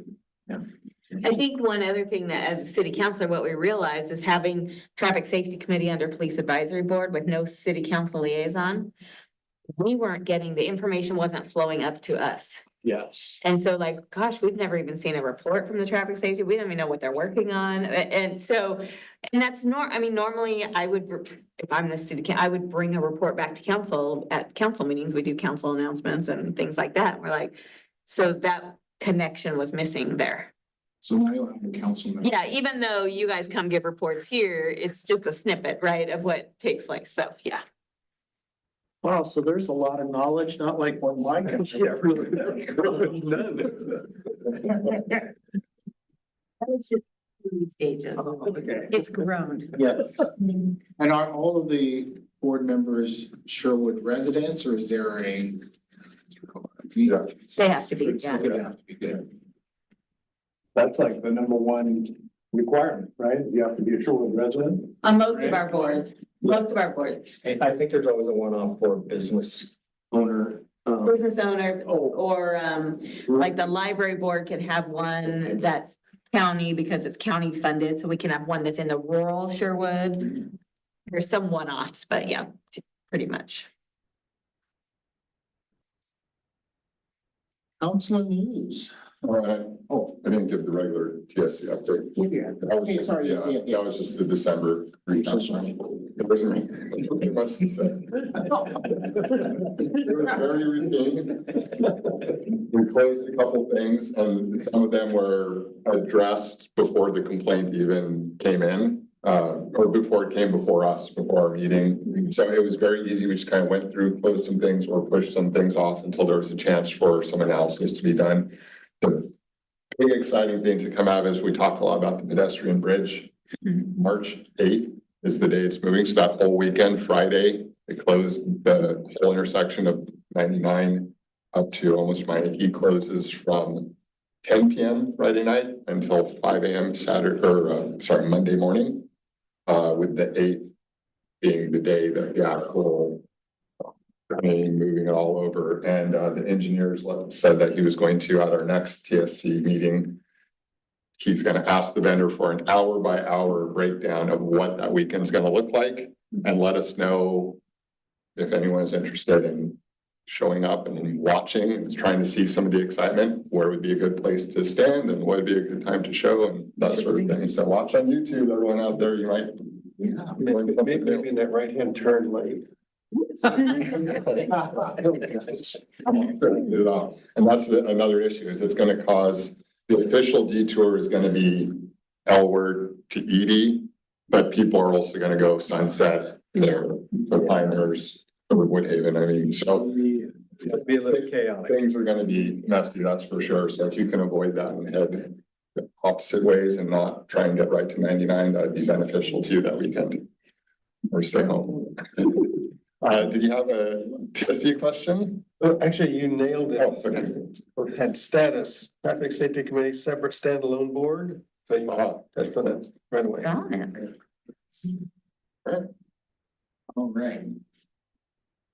I think one other thing that as a city councilor, what we realized is having traffic safety committee under police advisory board with no city council liaison. We weren't getting, the information wasn't flowing up to us. Yes. And so like, gosh, we've never even seen a report from the traffic safety. We don't even know what they're working on. And so, and that's I mean, normally I would, if I'm the city, I would bring a report back to council at council meetings. We do council announcements and things like that. We're like, so that connection was missing there. So now you'll have a council member. Yeah, even though you guys come give reports here, it's just a snippet, right, of what takes place. So, yeah. Wow, so there's a lot of knowledge, not like when Mike. Yeah, really, really none. Stages. Okay. It's grown. Yes. And are all of the board members Sherwood residents, or is there a? Yeah. They have to be, yeah. They have to be good. That's like the number one requirement, right? You have to be a Sherwood resident. On most of our boards, most of our boards, I think there's always a one-off for a business owner. business owner Oh. or like the library board could have one that's county because it's county funded, so we can have one that's in the rural Sherwood. There's some one-offs, but yeah, pretty much. Councilor news. Oh, I didn't give the regular TSC update. That was just, Sorry, yeah, yeah. that was just the December. I'm so sorry. It wasn't much to say. It was very routine. We closed a couple things and some of them were addressed before the complaint even came in. Or before it came before us, before our meeting. So it was very easy. We just kind of went through, closed some things or pushed some things off until there was a chance for some analysis to be done. The big exciting thing to come out is we talked a lot about the pedestrian bridge. March 8th is the day it's moving. So that whole weekend, Friday, it closed the whole intersection of 99 up to almost Miami closes from 10 p.m. Friday night until 5 a.m. Saturday, or Monday morning. With the 8th being the day that the actual moving it all over. And the engineers said that he was going to, at our next TSC meeting, he's going to ask the vendor for an hour by hour breakdown of what that weekend's going to look like and let us know if anyone is interested in showing up and watching and trying to see some of the excitement, where would be a good place to stand and what would be a good time to show and that sort of thing. So watch on YouTube, everyone out there, you might. Yeah, maybe in that right-hand turn lane. And that's another issue is it's going to cause, the official detour is going to be Elward to Edie, but people are also going to go Sunset to Pinehurst or Woodhaven. I mean, so It's gonna be a little chaotic. things are going to be messy, that's for sure. So if you can avoid that and head the opposite ways and not try and get right to 99, that'd be beneficial to you that weekend. Or stay home. Did you have a TSC question? Actually, you nailed it. Oh, okay. Or had status, traffic safety committee, separate standalone board. So you, that's for that right away. Got it. All right.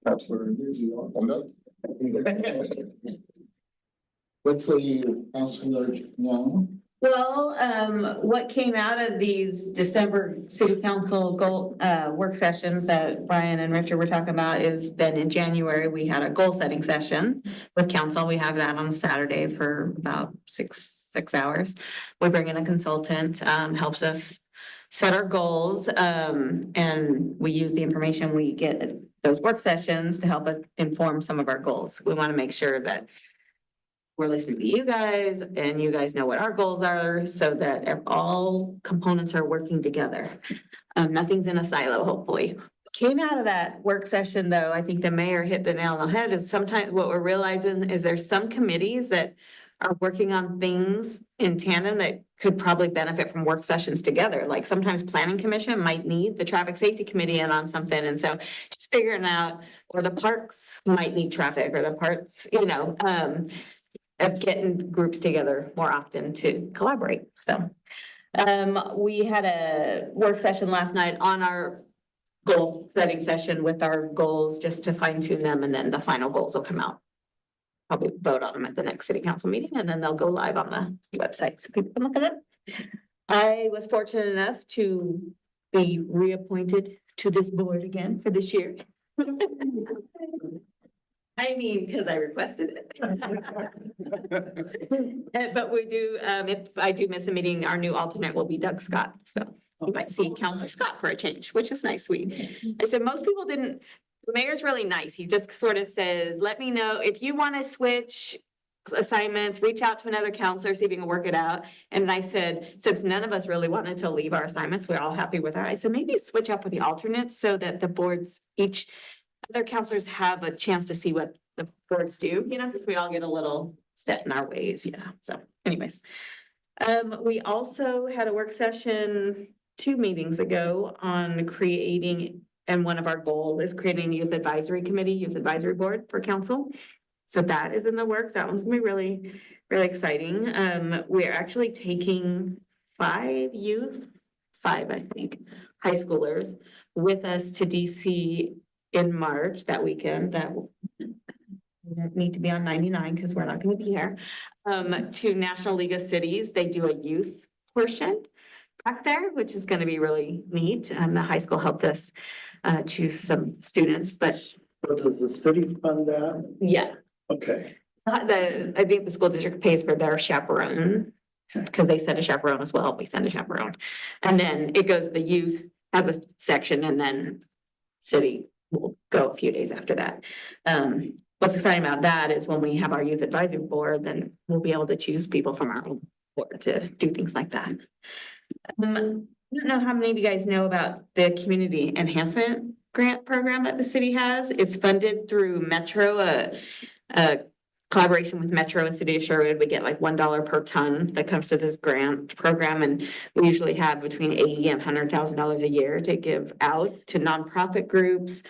Absolutely. I'm done. What's the councilor, no? Well, what came out of these December city council goal, work sessions that Brian and Richard were talking about is then in January, we had a goal setting session with council. We have that on Saturday for about six hours. We bring in a consultant, helps us set our goals, and we use the information we get at those work sessions to help us inform some of our goals. We want to make sure that we're listening to you guys and you guys know what our goals are so that all components are working together. Nothing's in a silo, hopefully. Came out of that work session though, I think the mayor hit the nail on the head is sometimes what we're realizing is there's some committees that are working on things in tandem that could probably benefit from work sessions together. Like sometimes planning commission might need the traffic safety committee in on something. And so just figuring out, or the parks might need traffic or the parks, of getting groups together more often to collaborate. So we had a work session last night on our goal setting session with our goals just to fine tune them, and then the final goals will come out. Probably vote on them at the next city council meeting, and then they'll go live on the website so people can look at it. I was fortunate enough to be reappointed to this board again for this year. I mean, because I requested it. But we do, if I do miss a meeting, our new alternate will be Doug Scott, so you might see Counselor Scott for a change, which is nice. I said, most people didn't, the mayor's really nice. He just sort of says, let me know if you want to switch assignments, reach out to another counselor, see if you can work it out. And I said, since none of us really wanted to leave our assignments, we're all happy with our, I said, maybe switch up with the alternates so that the boards, each other counselors have a chance to see what the boards do, you know, because we all get a little set in our ways, you know, so anyways. We also had a work session 2 meetings ago on creating, and one of our goals is creating a youth advisory committee, youth advisory board for council. So that is in the works. That one's gonna be really, really exciting. We're actually taking 5 youth, 5, I think, high schoolers with us to DC in March, that weekend, that we don't need to be on 99 because we're not gonna be here. To National League of Cities, they do a youth portion back there, which is gonna be really neat. And the high school helped us choose some students, but So does the city fund that? yeah. Okay. I think the school district pays for their chaperone, Okay. because they send a chaperone as well, we send a chaperone. And then it goes, the youth has a section, and then city will go a few days after that. What's exciting about that is when we have our youth advisory board, then we'll be able to choose people from our own board to do things like that. I don't know how many of you guys know about the community enhancement grant program that the city has. It's funded through Metro, a collaboration with Metro and City of Sherwood. We get like $1 per ton that comes to this grant program, and we usually have between $80,000 and $100,000 a year to give out to nonprofit groups,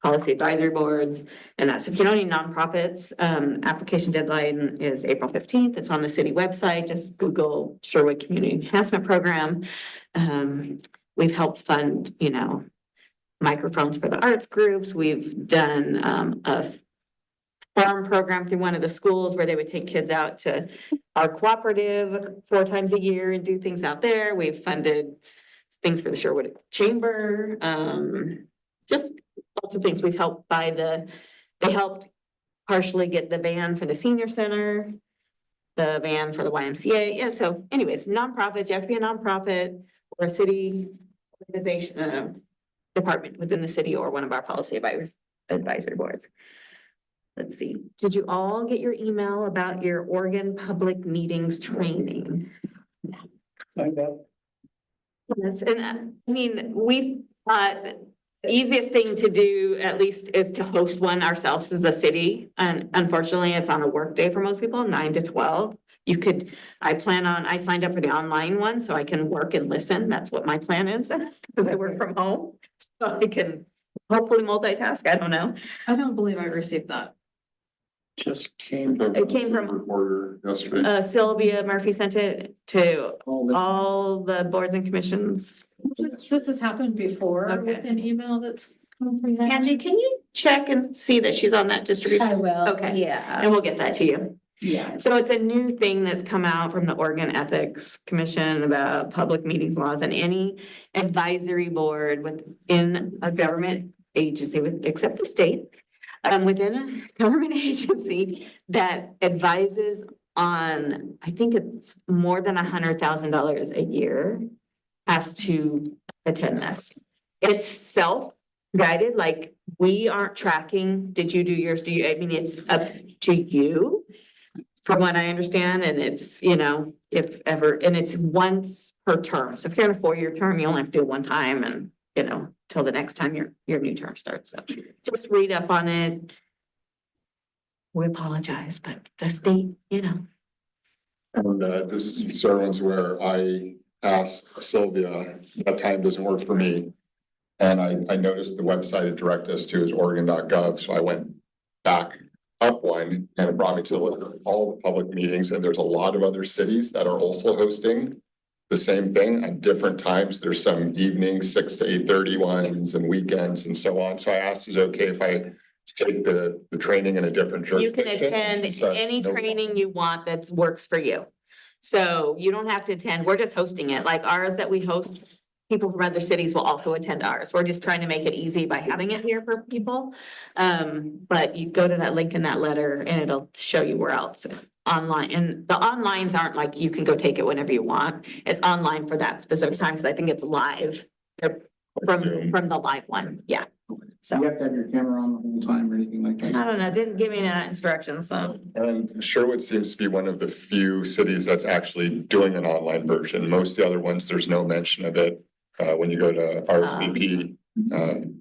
policy advisory boards, and that's, if you know any nonprofits, application deadline is April 15th. It's on the city website. Just Google Sherwood Community Enhancement Program. We've helped fund, you know, microphones for the arts groups. We've done a farm program through one of the schools where they would take kids out to our cooperative 4 times a year and do things out there. We've funded things for the Sherwood Chamber, just lots of things. We've helped they helped partially get the van for the senior center, the van for the YMCA. Yeah, so anyways, nonprofits, you have to be a nonprofit or a city organization, department within the city, or one of our policy advisory boards. Let's see, did you all get your email about your Oregon public meetings training? I got Yes, and I mean, we thought the easiest thing to do, at least, is to host one ourselves as a city. And unfortunately, it's on a work day for most people, 9 to 12. I signed up for the online one so I can work and listen. That's what my plan is, because I work from home. So I can hopefully multitask. I don't know. I don't believe I received that. just came. It came from Reporter yesterday. Sylvia Murphy sent it to all the boards and commissions. This has happened before Okay. with an email that's come from them. Angie, can you check and see that she's on that distribution? I will, Okay. yeah, And we'll get that to you. yeah. So it's a new thing that's come out from the Oregon Ethics Commission about public meetings laws, and any advisory board within a government agency, except the state, within a government agency that advises on, I think it's more than $100,000 a year, has to attend this. It's self-guided, like we aren't tracking, did you do yours, I mean, it's up to you. From what I understand, and it's, you know, if ever, and it's once per term. So if you're in a 4-year term, you only have to do it one time, and, you know, till the next time your new term starts. So just read up on it. We apologize, but the state, you know. And just so everyone's aware, I asked Sylvia, that time doesn't work for me. And I noticed the website it directed us to is oregon.gov, so I went back up one, and it brought me to all the public meetings, and there's a lot of other cities that are also hosting the same thing at different times. There's some evenings, 6 to 8:30 ones, and weekends and so on. So I asked, is it okay if I take the training in a different You can jurisdiction? attend She said, any "No training you want that works for you. So you don't have to attend, we're just hosting it, like ours that we host people from other cities will also attend ours. We're just trying to make it easy by having it here for people. But you go to that link in that letter and it'll show you where else online. And the onlines aren't like you can go take it whenever you want. It's online for that specific time because I think it's live from the live one. Yeah. So You have to have your camera on the whole time or anything like I that. don't know, didn't give me any instructions, so. And Sherwood seems to be one of the few cities that's actually doing an online version. Most of the other ones, there's no mention of it. When you go to RSVP,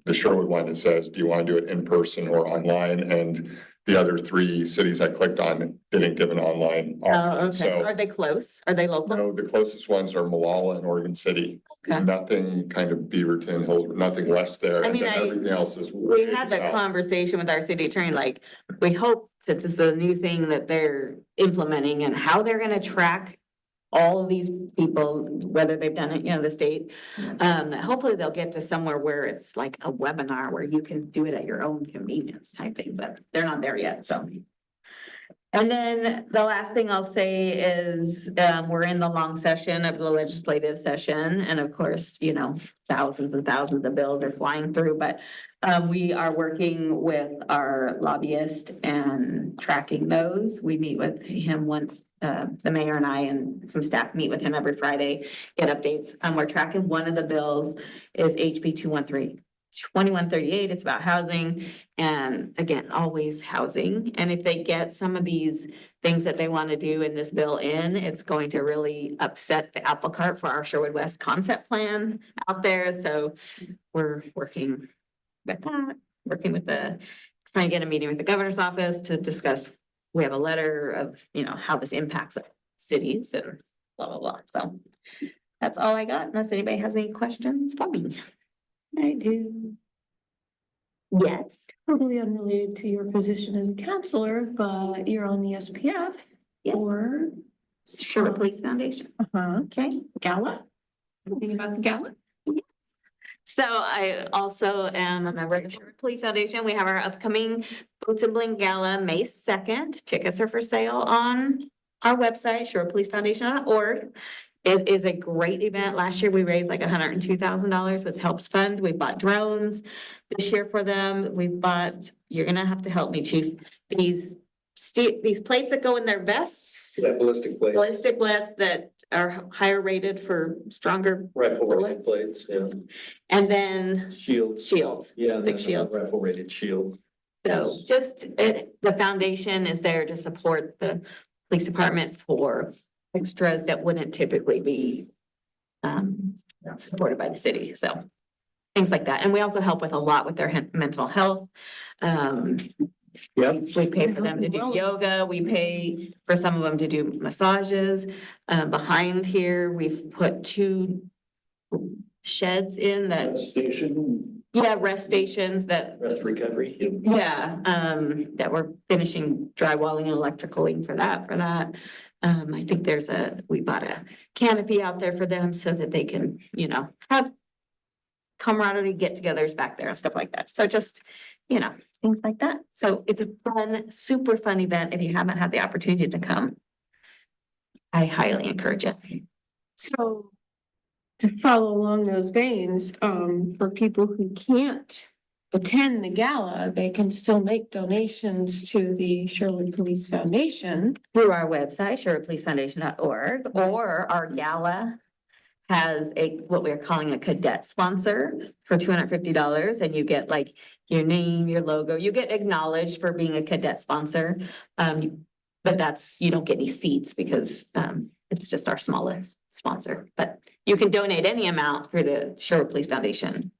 the Sherwood one, it says, do you want to do it in person or online? And the other three cities I clicked on didn't give an online Oh, option. okay. So Are they close? Are they local? no, the closest ones are Malala and Oregon City. Okay. Nothing kind of Beaverton, Hills, nothing west there. I And mean, then everything else is. We way had that south. conversation with our city attorney, like, we hope that this is a new thing that they're implementing and how they're gonna track all of these people, whether they've done it, the state. Hopefully they'll get to somewhere where it's like a webinar where you can do it at your own convenience type thing, but they're not there yet, so. And then the last thing I'll say is, we're in the long session of the legislative session, and of course, thousands and thousands of bills are flying through, but we are working with our lobbyist and tracking those. We meet with him once, the mayor and I and some staff meet with him every Friday, get updates. We're tracking one of the bills is HB 2138. It's about housing. And again, always housing. And if they get some of these things that they want to do in this bill in, it's going to really upset the apple cart for our Sherwood West concept plan out there. So we're working with that, trying to get a meeting with the governor's office to discuss. We have a letter of, how this impacts cities and blah, blah, blah. So that's all I got, unless anybody has any questions for me. I do. Yes. Totally unrelated to your position as a counselor, but you're on the SPF Yes, or, Sherwood Police Foundation. okay, gala? Anything about the gala? So I also am a member of the Sherwood Police Foundation. We have our upcoming Boots and Bling Gala, May 2nd. Tickets are for sale on our website, sherwoodpolicefoundation.org. It is a great event. Last year, we raised like $102,000, which helps fund. We bought drones this year for them. You're gonna have to help me, Chief, these plates that go in their vests, Yeah, ballistic plates. ballistic vests that are higher rated for stronger Rifle rated bullets. plates, yeah. And then Shields. stick Yeah. they have a shields. Rifle rated shield. So the foundation is there to support the police department for extras that wouldn't typically be supported by the city, so things like that. And we also help with a lot with their mental health. Yep. We pay for them to do yoga, we pay for some of them to do massages. Behind here, we've put 2 sheds in that, Station. rest stations that Rest recovery. that we're finishing drywalling and electricaling for that. I think we bought a canopy out there for them so that they can, have camaraderie get-togethers back there and stuff like that. So just, things like that. So it's a fun, super fun event. If you haven't had the opportunity to come, I highly encourage it. So to follow along those veins, for people who can't attend the gala, they can still make donations to the Sherwood Police Foundation. Through our website, sherwoodpolicefoundation.org, or our gala has what we're calling a cadet sponsor for $250, and you get like your name, your logo, you get acknowledged for being a cadet sponsor. But you don't get any seats because it's just our smallest sponsor, but you can donate any amount through the Sherwood Police Foundation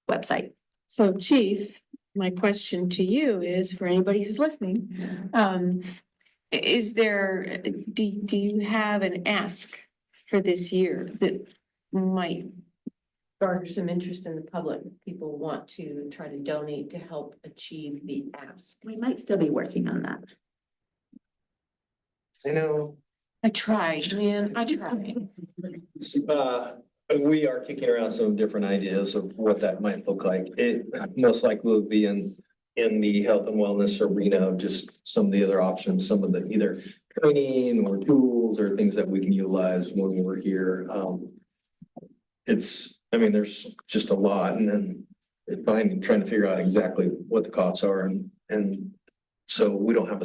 website. So Chief, my question to you is for anybody who's listening, do you have an ask for this year that might garner some interest in the public? People want to try to donate to help achieve the ask. We might still be working on that. I know. I tried, man, I tried. We are kicking around some different ideas of what that might look like. It most likely will be in the health and wellness arena, just some of the other options, some of the either training or tools or things that we can utilize when we're here. I mean, there's just a lot, and then trying to figure out exactly what the costs are, and so we don't have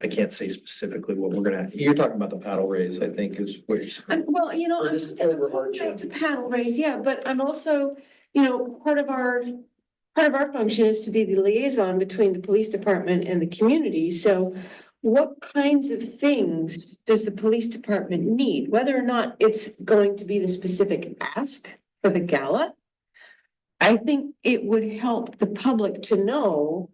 I can't say specifically what we're gonna, you're talking about the paddle raise, I think is what you're saying. Well, you know, Or I'm just talking about overarching. the paddle raise, yeah, but I'm also, you know, part of our function is to be the liaison between the police department and the community, so what kinds of things does the police department need, whether or not it's going to be the specific ask for the gala? I think it would help the public to know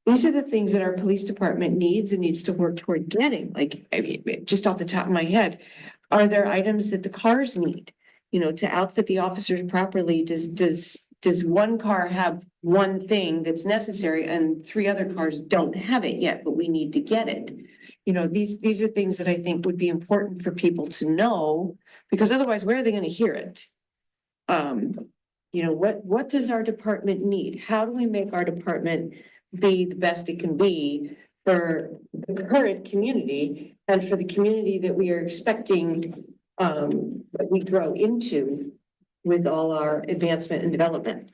these are the things that our police department needs and needs to work toward getting, like, I mean, just off the top of my head. Are there items that the cars need, you know, to outfit the officers properly? Does one car have one thing that's necessary and 3 other cars don't have it yet, but we need to get it? You know, these are things that I think would be important for people to know, because otherwise, where are they gonna hear it? You know, what does our department need? How do we make our department be the best it can be for the current community and for the community that we are expecting that we grow into with all our advancement and development?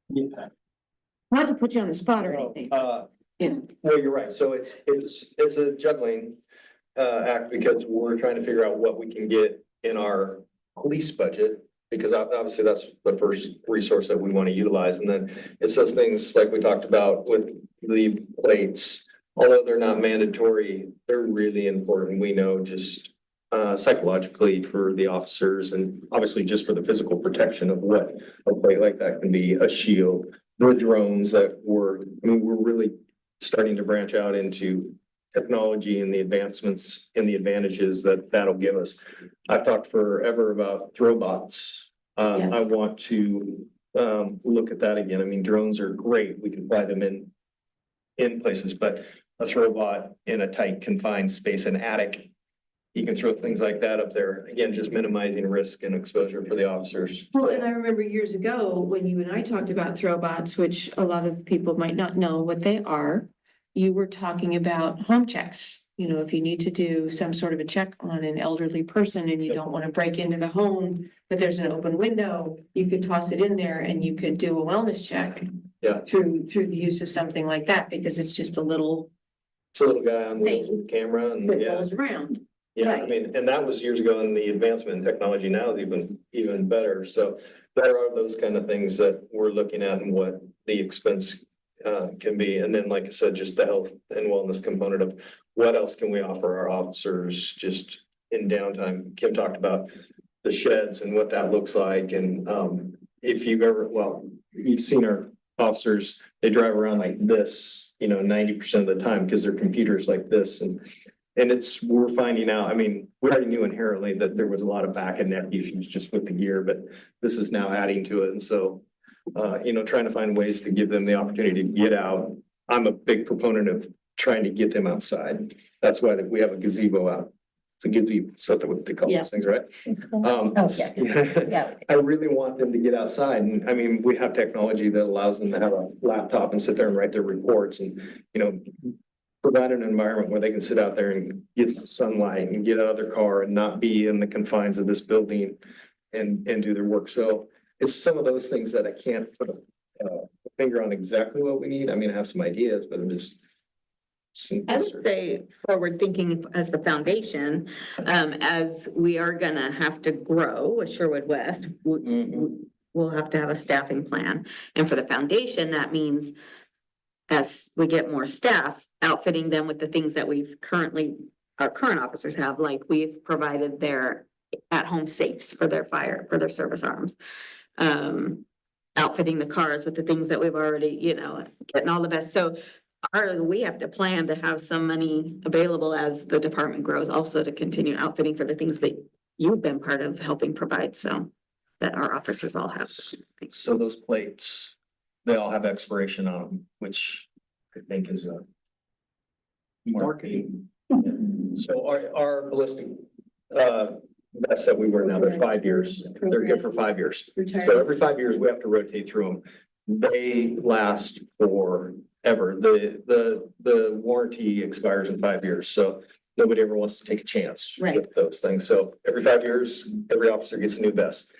Yeah. Not to put you on the spot or anything. Yeah. Well, you're right. So it's a juggling act because we're trying to figure out what we can get in our police budget. Because obviously that's the first resource that we want to utilize. And then it's those things like we talked about with the plates, although they're not mandatory, they're really important. We know just psychologically for the officers and obviously just for the physical protection of what a plate like that can be, a shield, the drones that we're really starting to branch out into technology and the advancements and the advantages that that'll give us. I've talked forever about throwbots. Yes. I want to look at that again. I mean, drones are great. We can fly them in places, but a throwbot in a tight confined space, an attic, you can throw things like that up there. Again, just minimizing risk and exposure for the officers. Well, and I remember years ago when you and I talked about throwbots, which a lot of people might not know what they are. You were talking about home checks. You know, if you need to do some sort of a check on an elderly person and you don't want to break into the home, but there's an open window, you could toss it in there and you could do a wellness check. Yeah. Through the use of something like that, because it's just a little It's a little guy on the camera and that yeah. rolls around. Yeah, I Right. mean, and that was years ago, and the advancement in technology now is even better. So there are those kind of things that we're looking at and what the expense can be. And then, like I said, just the health and wellness component of what else can we offer our officers just in downtime. Kim talked about the sheds and what that looks like. And if you've ever, well, you've seen our officers, they drive around like this, 90% of the time because their computer's like this. And we're finding out, I mean, we already knew inherently that there was a lot of back and neck issues just with the gear, but this is now adding to it. And so, trying to find ways to give them the opportunity to get out. I'm a big proponent of trying to get them outside. That's why we have a gazebo out. It's a gazebo, something what they call Yeah. those things, right? Yeah. I really want them to get outside. And I mean, we have technology that allows them to have a laptop and sit there and write their reports and, provide an environment where they can sit out there and get some sunlight and get out of their car and not be in the confines of this building and do their work. So it's some of those things that I can't put a finger on exactly what we need. I mean, I have some ideas, but I'm just. I would say forward thinking as the foundation, as we are gonna have to grow with Sherwood West, we'll have to have a staffing plan. And for the foundation, that means as we get more staff, outfitting them with the things that our current officers have, like we've provided their at-home safes for their service arms. Outfitting the cars with the things that we've already, getting all the best. So we have to plan to have some money available as the department grows also to continue outfitting for the things that you've been part of helping provide, so that our officers all have. So those plates, they all have expiration on them, which I think is a marketing. So our ballistic vests that we wear now, they're 5 years. They're good for 5 years. So every 5 years, we have to rotate through them. They last forever. The warranty expires in 5 years. So nobody ever wants to take a chance Right. with those things. So every 5 years, every officer gets a new vest.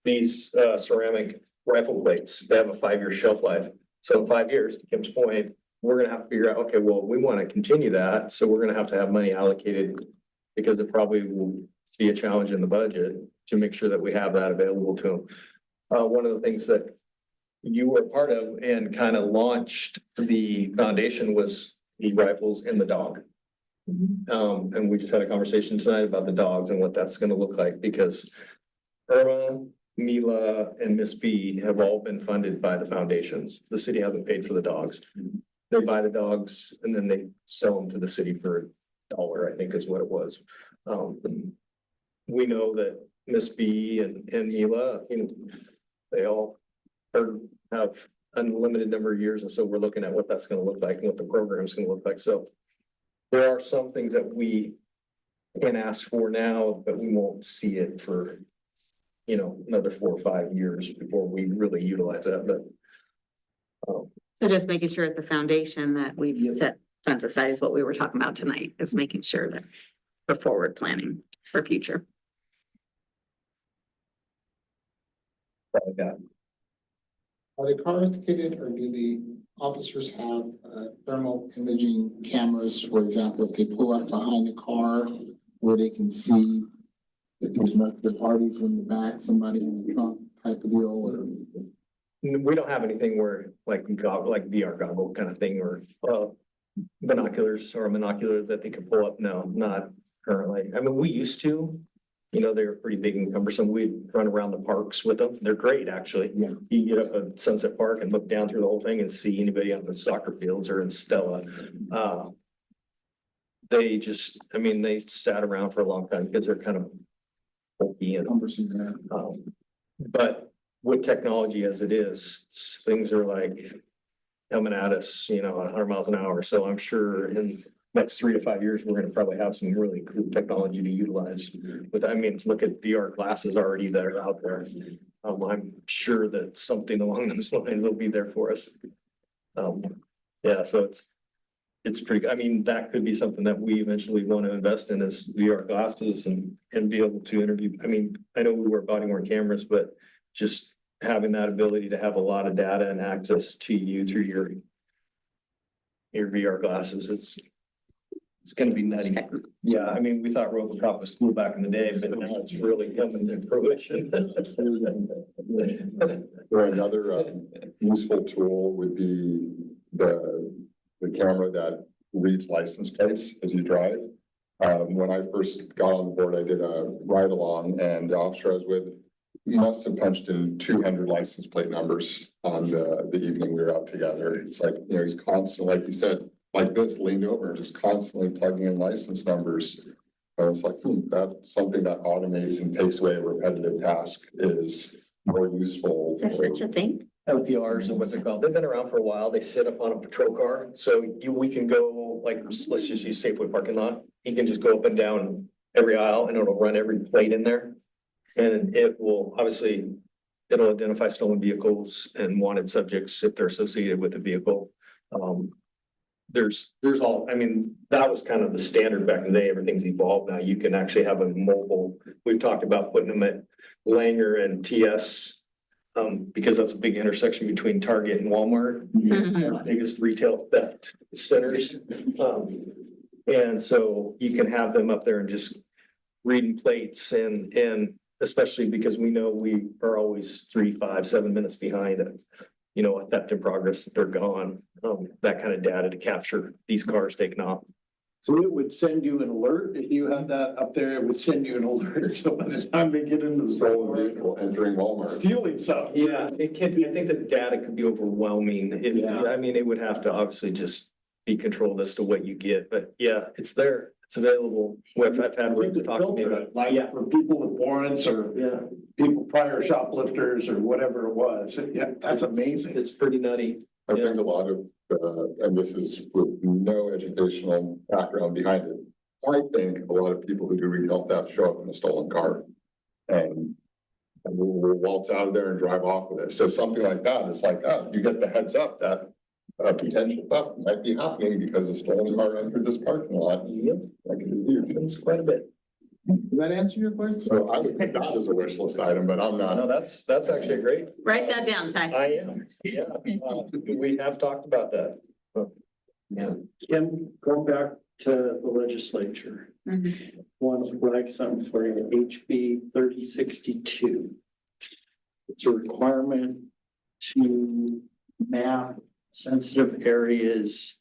These ceramic rifle plates, they have a 5-year shelf life. So in 5 years, to Kim's point, we're gonna have to figure out, okay, well, we want to continue that, so we're gonna have money allocated because it probably will be a challenge in the budget to make sure that we have that available to them. One of the things that you were part of and kind of launched the foundation was the rifles and the dog. And we just had a conversation tonight about the dogs and what that's gonna look like, because Irma, Mila, and Miss B have all been funded by the foundations. The city hasn't paid for the dogs. They buy the dogs and then they sell them to the city for $1, I think is what it was. We know that Miss B and Mila, you know, they all have unlimited number of years, and so we're looking at what that's gonna look like and what the program's gonna look like. So there are some things that we can ask for now, but we won't see it for, you know, another 4 or 5 years before we really utilize that, but. So just making sure it's the foundation that we've Yep. set funds aside is what we were talking about tonight, is making sure that for forward planning for future. Are the cars kitted or do the officers have thermal imaging cameras, for example, if they pull up behind the car where they can see if there's multiple parties in the back, somebody in the trunk type of deal, or? We don't have anything where like VR goggle kind of thing, or binoculars or a monocular that they can pull up. No, not currently. I mean, we used to, you know, they were pretty big and cumbersome. We'd run around the parks with them. They're great, actually. Yeah. You get up at Sunset Park and look down through the whole thing and see anybody on the soccer fields or in Stella. They just, I mean, they sat around for a long time because they're kind of bulky and Cumbersome, yeah. but with technology as it is, things are like coming at us, you know, 100 miles an hour. So I'm sure in next 3 to 5 years, we're gonna probably have some really cool technology to utilize. But I mean, look at VR glasses already that are out there. I'm sure that something along those lines will be there for us. Yeah, so it's pretty, I mean, that could be something that we eventually want to invest in, is VR glasses and be able to interview. I mean, I know we wear body worn cameras, but just having that ability to have a lot of data and access to you through your VR glasses, it's gonna be nutty. Yeah, I mean, we thought RoboCop was cool back in the day, but now it's really coming to fruition. Or another useful tool would be the camera that reads license plates as you drive. When I first got on board, I did a ride along, and the officer I was with, he must have punched in 200 license plate numbers on the evening we were out together. It's like, you know, he's constantly, like you said, like this, leaned over, just constantly plugging in license numbers. And it's like, that's something that automates and takes away a repetitive task is more useful. There's such a thing. LPRs are what they're called. They've been around for a while. They sit up on a patrol car. So we can go, like, let's just use Safeway parking lot. You can just go up and down every aisle and it'll run every plate in there. And it will, obviously, it'll identify stolen vehicles and wanted subjects if they're associated with the vehicle. There's all, I mean, that was kind of the standard back in the day. Everything's evolved now. You can actually have a mobile. We've talked about putting them at Langer and TS. Because that's a big intersection between Target and Walmart, biggest retail theft centers. And so you can have them up there and just reading plates, and especially because we know we are always 3, 5, 7 minutes behind a theft in progress, they're gone. That kind of data to capture these cars taken off. So it would send you an alert if you had that up there, it would send you an alert. So by the time they get into the Stolen store, vehicle entering Walmart. stealing something. Yeah, it can be. I think the data could be overwhelming. I mean, it would have to obviously just be controlled as to what you get, but yeah, it's there. It's available. I've had Rick talk to me about it. Like for people with warrants or Yeah, people prior shoplifters or whatever it was. Yeah, that's amazing. it's pretty nutty. I think a lot of, and this is with no educational background behind it. I think a lot of people who do retail theft show up in a stolen car and we'll waltz out of there and drive off with it. So something like that, it's like, oh, you get the heads up that a potential theft might be happening because a stolen car entered this parking lot. Yep, That could be huge. it's quite a bit. Did that answer your question? So I would put that as a wish list item, but I'm No, not. that's actually great. Write that down, Ty. I am, yeah, we have talked about that. Kim, go back to the legislature. Want to flag something for you, HB 3062. It's a requirement to map sensitive areas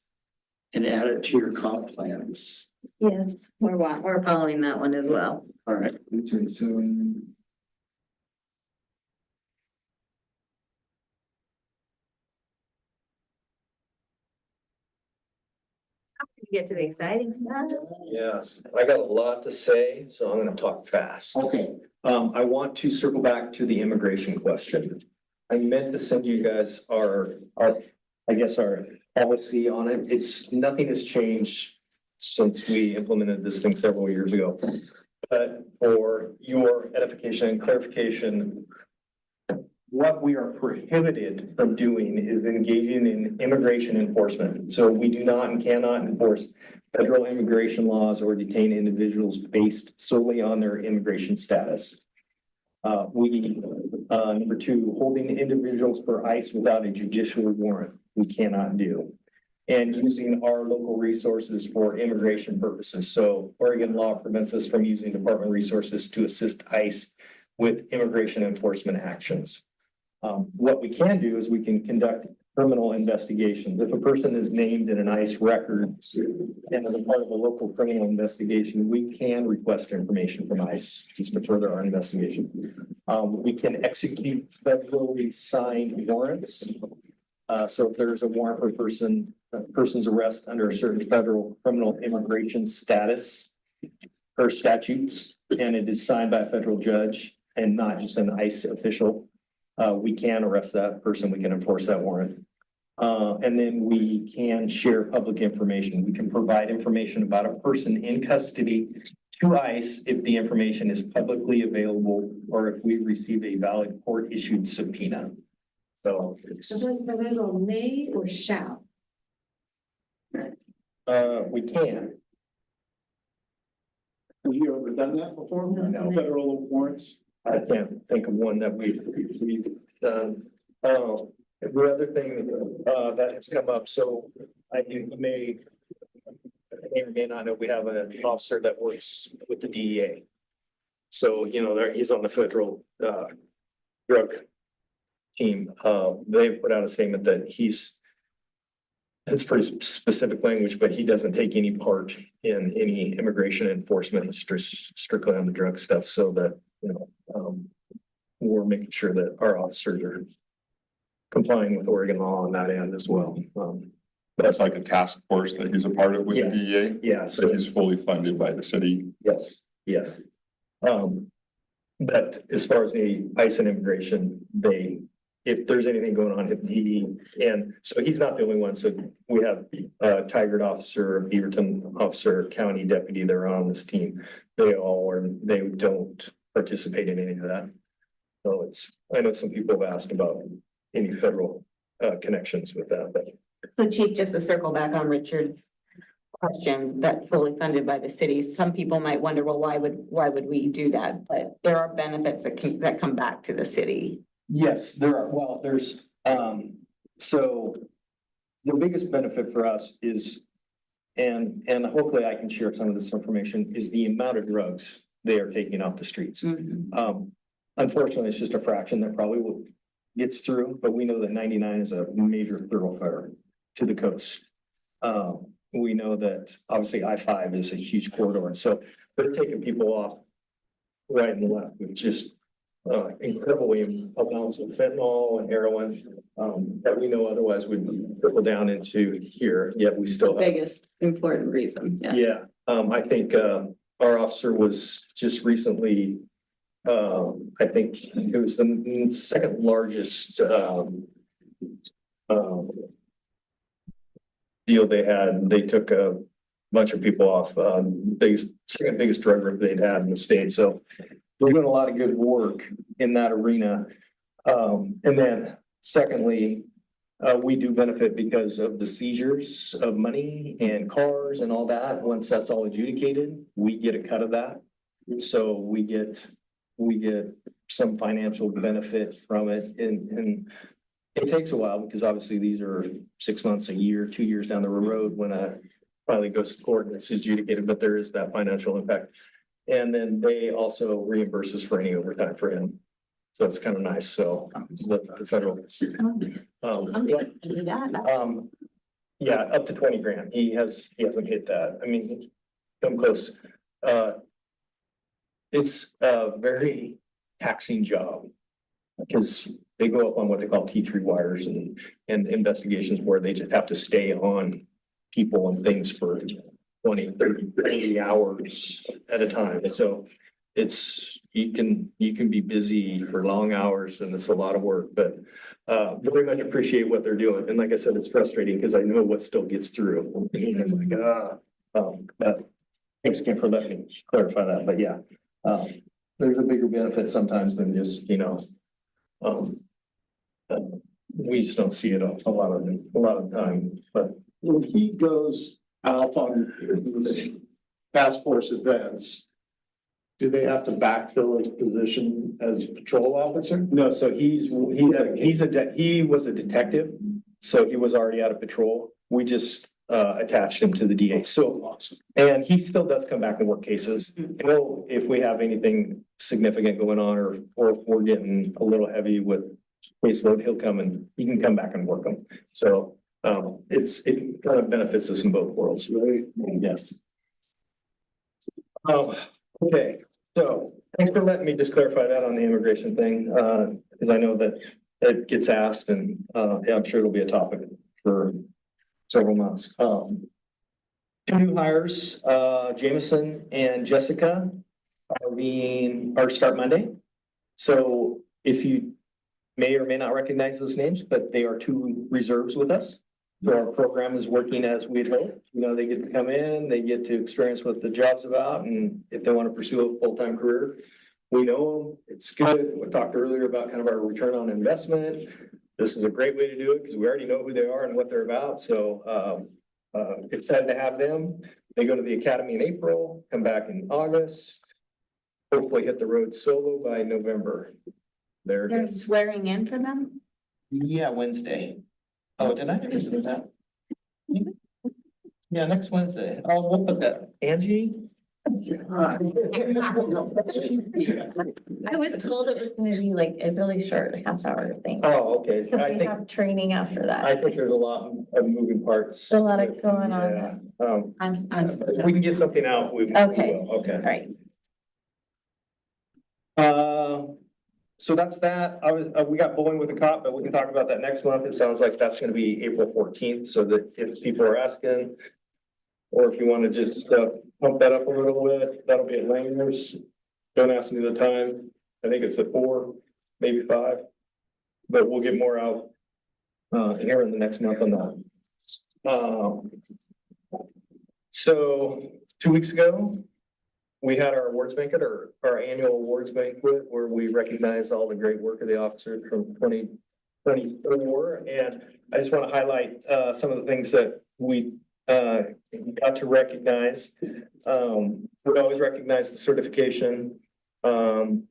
and add it to your comp plans. Yes, we're following that one as well. All right. 327. Get to the exciting stuff. Yes, I got a lot to say, so I'm gonna talk fast. Okay, I want to circle back to the immigration question. I meant to send you guys our policy on it. Nothing has changed since we implemented this thing several years ago. But for your edification and clarification, what we are prohibited from doing is engaging in immigration enforcement. So we do not and cannot enforce federal immigration laws or detain individuals based solely on their immigration status. Number two, holding individuals for ICE without a judicial warrant, we cannot do. And using our local resources for immigration purposes. So Oregon law prevents us from using department resources to assist ICE with immigration enforcement actions. What we can do is we can conduct criminal investigations. If a person is named in an ICE record and as a part of a local criminal investigation, we can request information from ICE just to further our investigation. We can execute federally signed warrants. So if there's a warrant for a person's arrest under a certain federal criminal immigration status or statutes, and it is signed by a federal judge and not just an ICE official, we can arrest that person, we can enforce that warrant. And then we can share public information. We can provide information about a person in custody to ICE if the information is publicly available or if we receive a valid court-issued subpoena. So it's, The little may or shall. we can. Have you ever done that before? No. Federal warrants? I can't think of one that we've done. The other thing that has come up, so you may or may not know, we have an officer that works with the DEA. So, he's on the federal drug team. They put out a statement that it's pretty specific language, but he doesn't take any part in any immigration enforcement. It's strictly on the drug stuff, so that, we're making sure that our officers are complying with Oregon law on that end as well. That's like a task force that he's a part of with the DEA. Yeah, So he's fully funded by the city. yes, yeah. But as far as the ICE and immigration, if there's anything going on, and so he's not the only one. So we have Tigard officer, Beaverton officer, county deputy, they're on this team. They don't participate in any of that. So I know some people have asked about any federal connections with that, but So Chief, just to circle back on Richard's question, that's fully funded by the city. Some people might wonder, well, why would we do that? But there are benefits that come back to the city. yes, there are. Well, there's, so the biggest benefit for us is, and hopefully I can share some of this information, is the amount of drugs they are taking off the streets. Unfortunately, it's just a fraction that probably gets through, but we know that 99 is a major thoroughfare to the coast. We know that obviously I-5 is a huge corridor, and so they're taking people off right and left with just incredible amounts of fentanyl and heroin that we know otherwise would trickle down into here, yet we still have. Biggest important reason, yeah. Yeah, I think our officer was just recently, I think it was the second largest deal they had. They took a bunch of people off, second biggest drug rip they'd had in the state. So they're doing a lot of good work in that arena. And then secondly, we do benefit because of the seizures of money and cars and all that. Once that's all adjudicated, we get a cut of that. So we get some financial benefit from it, and it takes a while because obviously these are 6 months, a year, 2 years down the road when a finally goes to court and it's adjudicated, but there is that financial impact. And then they also reimburse us for any overtime for him. So it's kind of nice. So the federal. Yeah, up to 20 grand. He hasn't hit that. I mean, come close. It's a very taxing job because they go up on what they call T3 wires and investigations where they just have to stay on people and things for 20, 30, 40 hours at a time. So you can be busy for long hours and it's a lot of work, but very much appreciate what they're doing. And like I said, it's frustrating because I know what still gets through. I'm like, but thanks again for letting me clarify that. But yeah, there's a bigger benefit sometimes than just, we just don't see it a lot of time, but. When he goes out on task force events, do they have to backfill his position as patrol officer? No, so he was a detective, so he was already out of patrol. We just attached him to the DA. So, and he still does come back and work cases. If we have anything significant going on or if we're getting a little heavy with caseload, he can come back and work them. So it kind of benefits us in both worlds, right? Yes. Okay, so thanks for letting me just clarify that on the immigration thing, because I know that it gets asked and yeah, I'm sure it'll be a topic for several months. Two new hires, Jameson and Jessica are start Monday. So if you may or may not recognize those names, but they are two reserves with us. So our program is working as we'd hoped. They get to come in, they get to experience what the job's about, and if they want to pursue a full-time career, we know them. It's good. We talked earlier about kind of our return on investment. This is a great way to do it because we already know who they are and what they're about. So excited to have them. They go to the academy in April, come back in August, hopefully hit the road solo by November. They're swearing in for them? Yeah, Wednesday. Oh, did I ever do that? Yeah, next Wednesday. Oh, we'll put that. Angie? I was told it was gonna be like a really short half-hour thing. Oh, okay. Because we have training after that. I think there's a lot of moving parts. There's a lot of going Yeah. on. If we can get something out, we will. Okay. Okay. Right. So that's that. We got bowling with the cop, but we can talk about that next month. It sounds like that's gonna be April 14th, so that if people are asking. Or if you want to just pump that up a little bit, that'll be at Langer's. Don't ask me the time. I think it's at 4, maybe 5. But we'll get more out here in the next month on that. So 2 weeks ago, we had our awards banquet or our annual awards banquet where we recognize all the great work of the officers from 2024. And I just want to highlight some of the things that we got to recognize. We always recognize the certification. And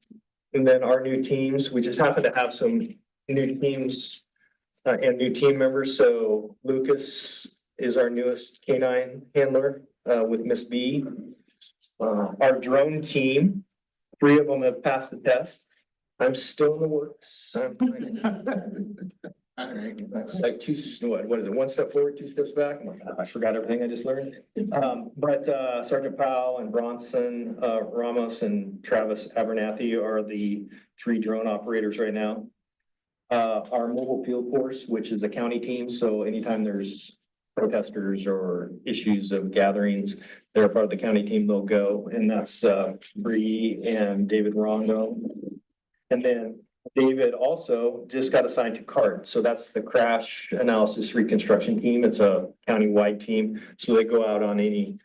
then our new teams, we just happen to have some new teams and new team members. So Lucas is our newest canine handler with Miss B. Our drone team, 3 of them have passed the test. I'm still in the works. All right. That's like what is it? 1 step forward, 2 steps back. I forgot everything I just learned. But Sergeant Powell and Bronson, Ramos and Travis Abernathy are the 3 drone operators right now. Our mobile field force, which is a county team. So anytime there's protesters or issues of gatherings, they're part of the county team, they'll go. And that's Bree and David Rondo. And then David also just got assigned to CART. So that's the Crash Analysis Reconstruction Team. It's a county-wide team. So they go out on any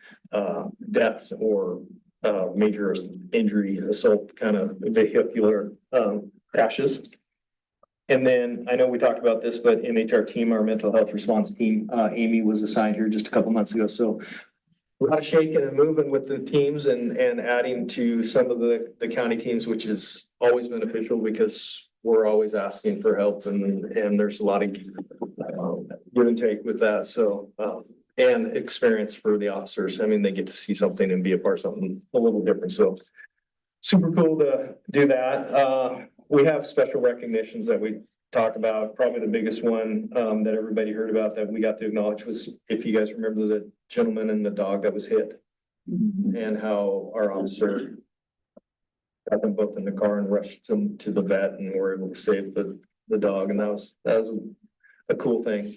deaths or major injury, assault kind of vehicular crashes. And then I know we talked about this, but MHR team, our mental health response team, Amy was assigned here just a couple months ago, so. A lot of shaking and moving with the teams and adding to some of the county teams, which is always beneficial because we're always asking for help and there's a lot of give and take with that, so. And experience for the officers. I mean, they get to see something and be a part of something a little different, so. Super cool to do that. We have special recognitions that we talk about. Probably the biggest one that everybody heard about that we got to acknowledge was, if you guys remember, the gentleman and the dog that was hit. And how our officer got them both in the car and rushed them to the vet and were able to save the dog. And that was a cool thing.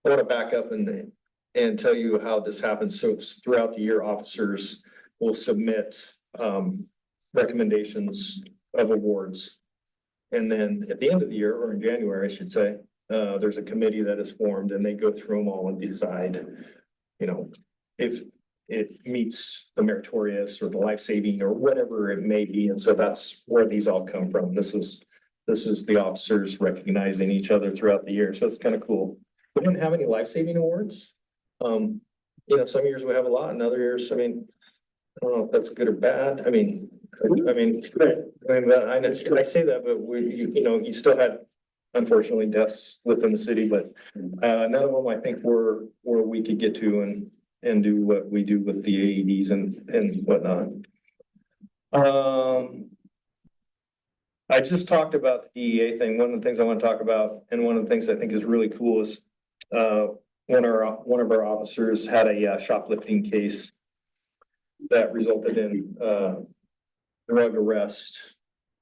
I want to back up and tell you how this happens. So throughout the year, officers will submit recommendations of awards. And then at the end of the year, or in January, I should say, there's a committee that is formed and they go through them all and decide, you know, if it meets the meritorious or the life-saving or whatever it may be. And so that's where these all come from. This is the officers recognizing each other throughout the year. So it's kind of cool. We didn't have any life-saving awards. You know, some years we have a lot and other years, I mean, I don't know if that's good or bad. I mean, I say that, but you know, you still had unfortunately deaths within the city, but none of them I think were where we could get to and do what we do with the AEDs and whatnot. I just talked about the DEA thing. One of the things I want to talk about, and one of the things I think is really cool is one of our officers had a shoplifting case that resulted in drug arrest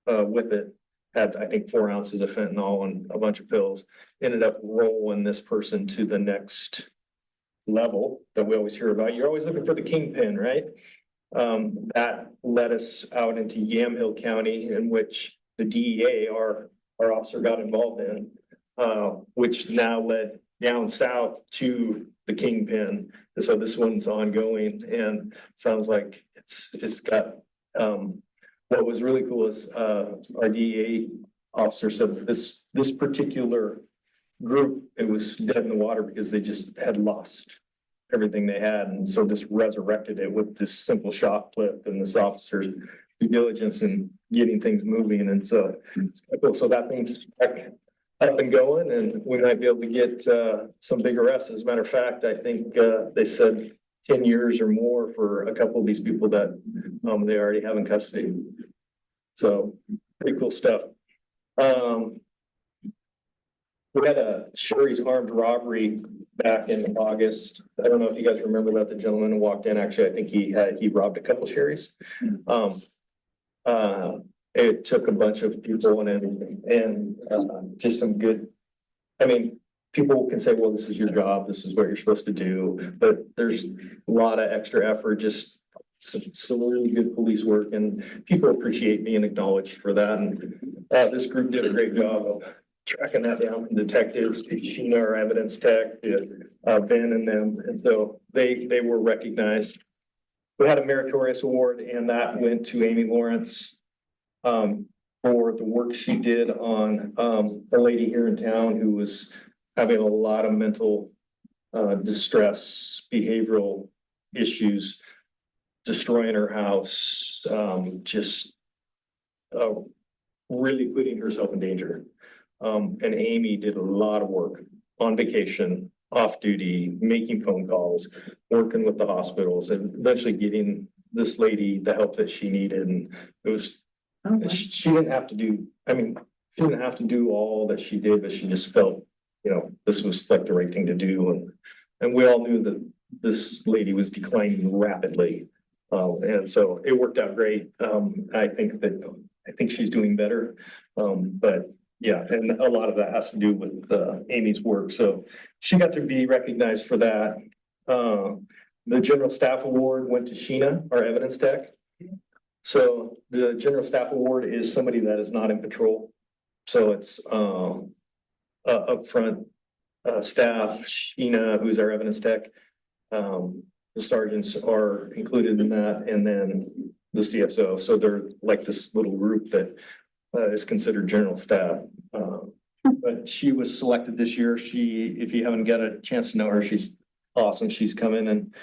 with it. Had, I think, 4 ounces of fentanyl and a bunch of pills. Ended up rolling this person to the next level that we always hear about. You're always looking for the kingpin, right? That led us out into Yamhill County, in which the DEA, our officer, got involved in, which now led down south to the kingpin. And so this one's ongoing and sounds like it's got, what was really cool is, our DEA officer said that this particular group, it was dead in the water because they just had lost everything they had. And so this resurrected it with this simple shoplift and this officer's due diligence and getting things moving. And so, so that thing's back up and going, and we might be able to get some big arrests. As a matter of fact, I think they said 10 years or more for a couple of these people that they already have in custody. So pretty cool stuff. We had a Sherry's armed robbery back in August. I don't know if you guys remember about the gentleman who walked in. Actually, I think he robbed a couple Sherry's. It took a bunch of people and just some good, I mean, people can say, well, this is your job, this is what you're supposed to do, but there's a lot of extra effort, just some really good police work, and people appreciate being acknowledged for that. And this group did a great job of tracking that down from detectives to Sheena, our evidence tech, to Ben and them, and so they were recognized. We had a meritorious award, and that went to Amy Lawrence for the work she did on a lady here in town who was having a lot of mental distress, behavioral issues, destroying her house, just really putting herself in danger. And Amy did a lot of work on vacation, off duty, making phone calls, working with the hospitals, and eventually getting this lady the help that she needed. And it was, she didn't have to do, I mean, she didn't have to do all that she did, but she just felt, you know, this was like the right thing to do. And we all knew that this lady was declining rapidly. And so it worked out great. I think she's doing better. But yeah, and a lot of that has to do with Amy's work. So she got to be recognized for that. The General Staff Award went to Sheena, our evidence tech. So the General Staff Award is somebody that is not in patrol. So it's upfront staff, Sheena, who's our evidence tech. The sergeants are included in that, and then the CSO. So they're like this little group that is considered general staff. but she was selected this year. If you haven't got a chance to know her, she's awesome. She's come in and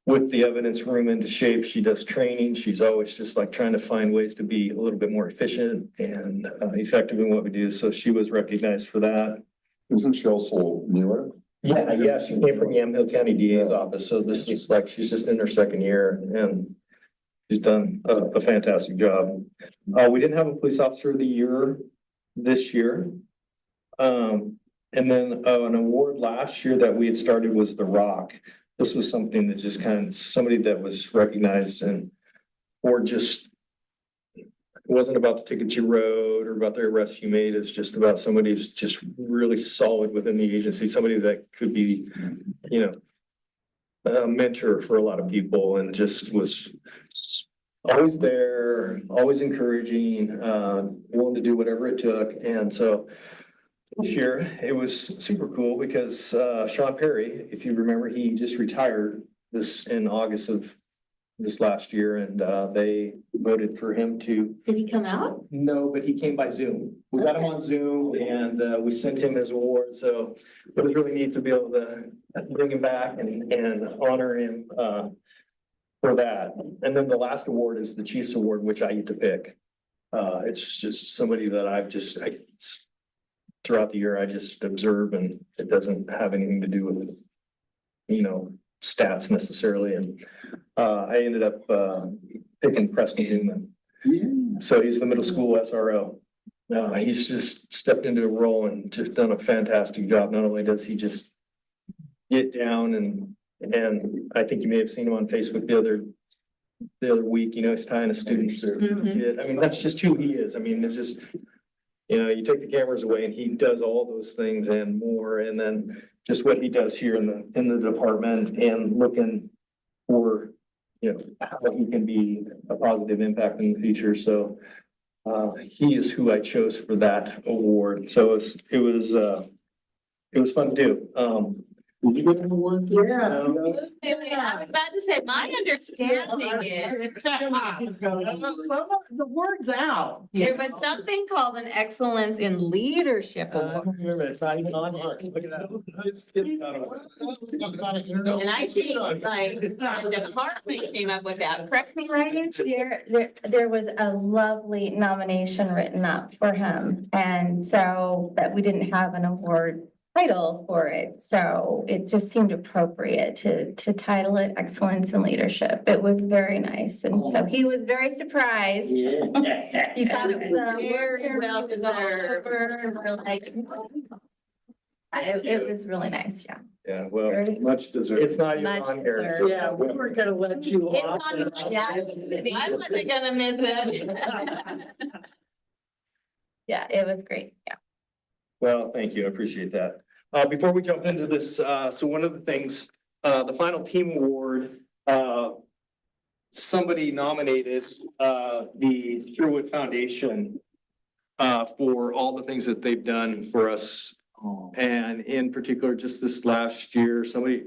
whipped the evidence room into shape. She does training. She's always just like trying to find ways to be a little bit more efficient and effective in what we do. So she was recognized for that. Isn't she also newer? Yeah, she came from Yamhill County DA's office. So this is like, she's just in her second year and she's done a fantastic job. We didn't have a police officer of the year this year. And then an award last year that we had started was The Rock. This was something that just kind of, somebody that was recognized and, or just, it wasn't about the tickets you wrote or about the arrests you made. It's just about somebody who's just really solid within the agency, somebody that could be, you know, a mentor for a lot of people and just was always there, always encouraging, willing to do whatever it took. And so this year, it was super cool because Sean Perry, if you remember, he just retired this in August of this last year, and they voted for him to. Did he come out? No, but he came by Zoom. We got him on Zoom and we sent him his award. So it was really neat to be able to bring him back and honor him for that. And then the last award is the Chiefs Award, which I get to pick. It's just somebody that throughout the year, I just observe, and it doesn't have anything to do with, you know, stats necessarily. And I ended up picking Preston Newman. So he's the middle school SRO. He's just stepped into a role and just done a fantastic job. Not only does he just get down and I think you may have seen him on Facebook the other week, you know, he's tying a student's kid. I mean, that's just who he is. I mean, it's just, you know, you take the cameras away and he does all those things and more. And then just what he does here in the department and looking for, you know, how he can be a positive impact in the future. So he is who I chose for that award. So it was fun to do. Did you get an award? Yeah. I was about to say, my understanding is The word's out. there was something called an Excellence in Leadership Award. It's not even on here. Look at that. And I think like the department came up with that. Correct me, right, Angie? There was a lovely nomination written up for him, and so, but we didn't have an award title for it, so it just seemed appropriate to title it Excellence in Leadership. It was very nice, and so he was very surprised. He thought it was a word Very well deserved. It was really nice, yeah. Yeah, well, Very Much deserved. it's not even much on here. deserved. Yeah, we were gonna let you It's off. on my I wasn't gonna miss it. Yeah, it was great, yeah. Well, thank you. I appreciate that. Before we jump into this, so one of the things, the final team award, somebody nominated the Sherwood Foundation for all the things that they've done for us. And in particular, just this year, somebody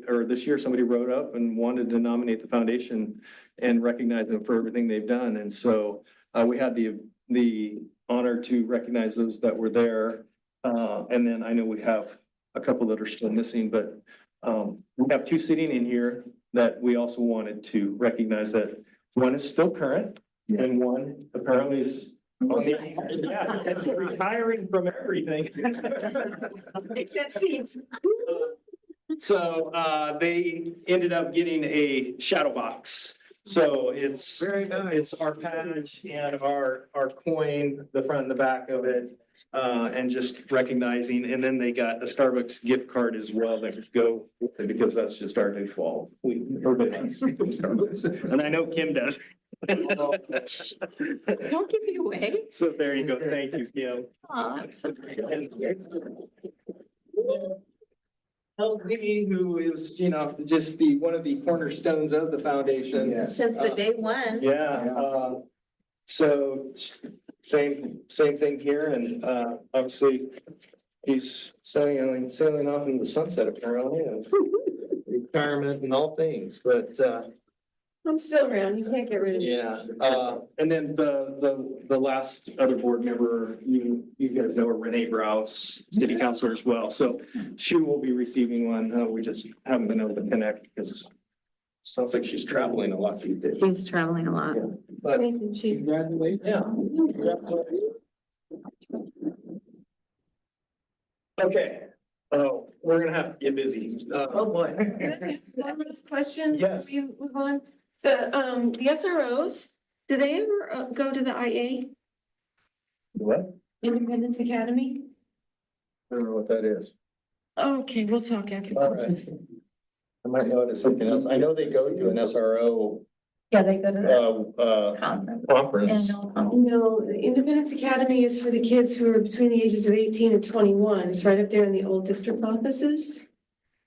wrote up and wanted to nominate the foundation and recognize them for everything they've done. And so we had the honor to recognize those that were there. And then I know we have a couple that are still missing, but we have two sitting in here that we also wanted to recognize that one is still current and one apparently is retiring from everything. Except seats. So they ended up getting a shadow box. So it's Very nice. It's our patch and our coin, the front and the back of it, and just recognizing. And then they got a Starbucks gift card as well that would go with it because that's just our default. Everybody has Starbucks, and I know Kim does. Don't give me away. So there you go. Thank you, Kim. Aw, it's so Lee, who is, you know, just one of the cornerstones of the foundation. Yes. Since the day one. Yeah, so same thing here, and obviously he's sailing off into the sunset apparently, and retirement and all things, but I'm still around. You can't get rid of me. Yeah, and then the last other board member, you guys know, are Renee Browse, city councilor as well. So she will be receiving one. We just haven't been able to connect because it sounds like she's traveling a lot these days. She's traveling a lot. But Congratulations. yeah. Okay, we're gonna have to get busy. Oh, boy. One last question. Yes. before we move on. The SROs, do they ever go to the IA, What? Independence Academy? I don't know what that is. Okay, we'll talk after. All right. I might know it as something else. I know they go to an SRO, Yeah, they go to the conference. conference. Annual conference. No, the Independence Academy is for the kids who are between the ages of 18 and 21. It's right up there in the old district offices.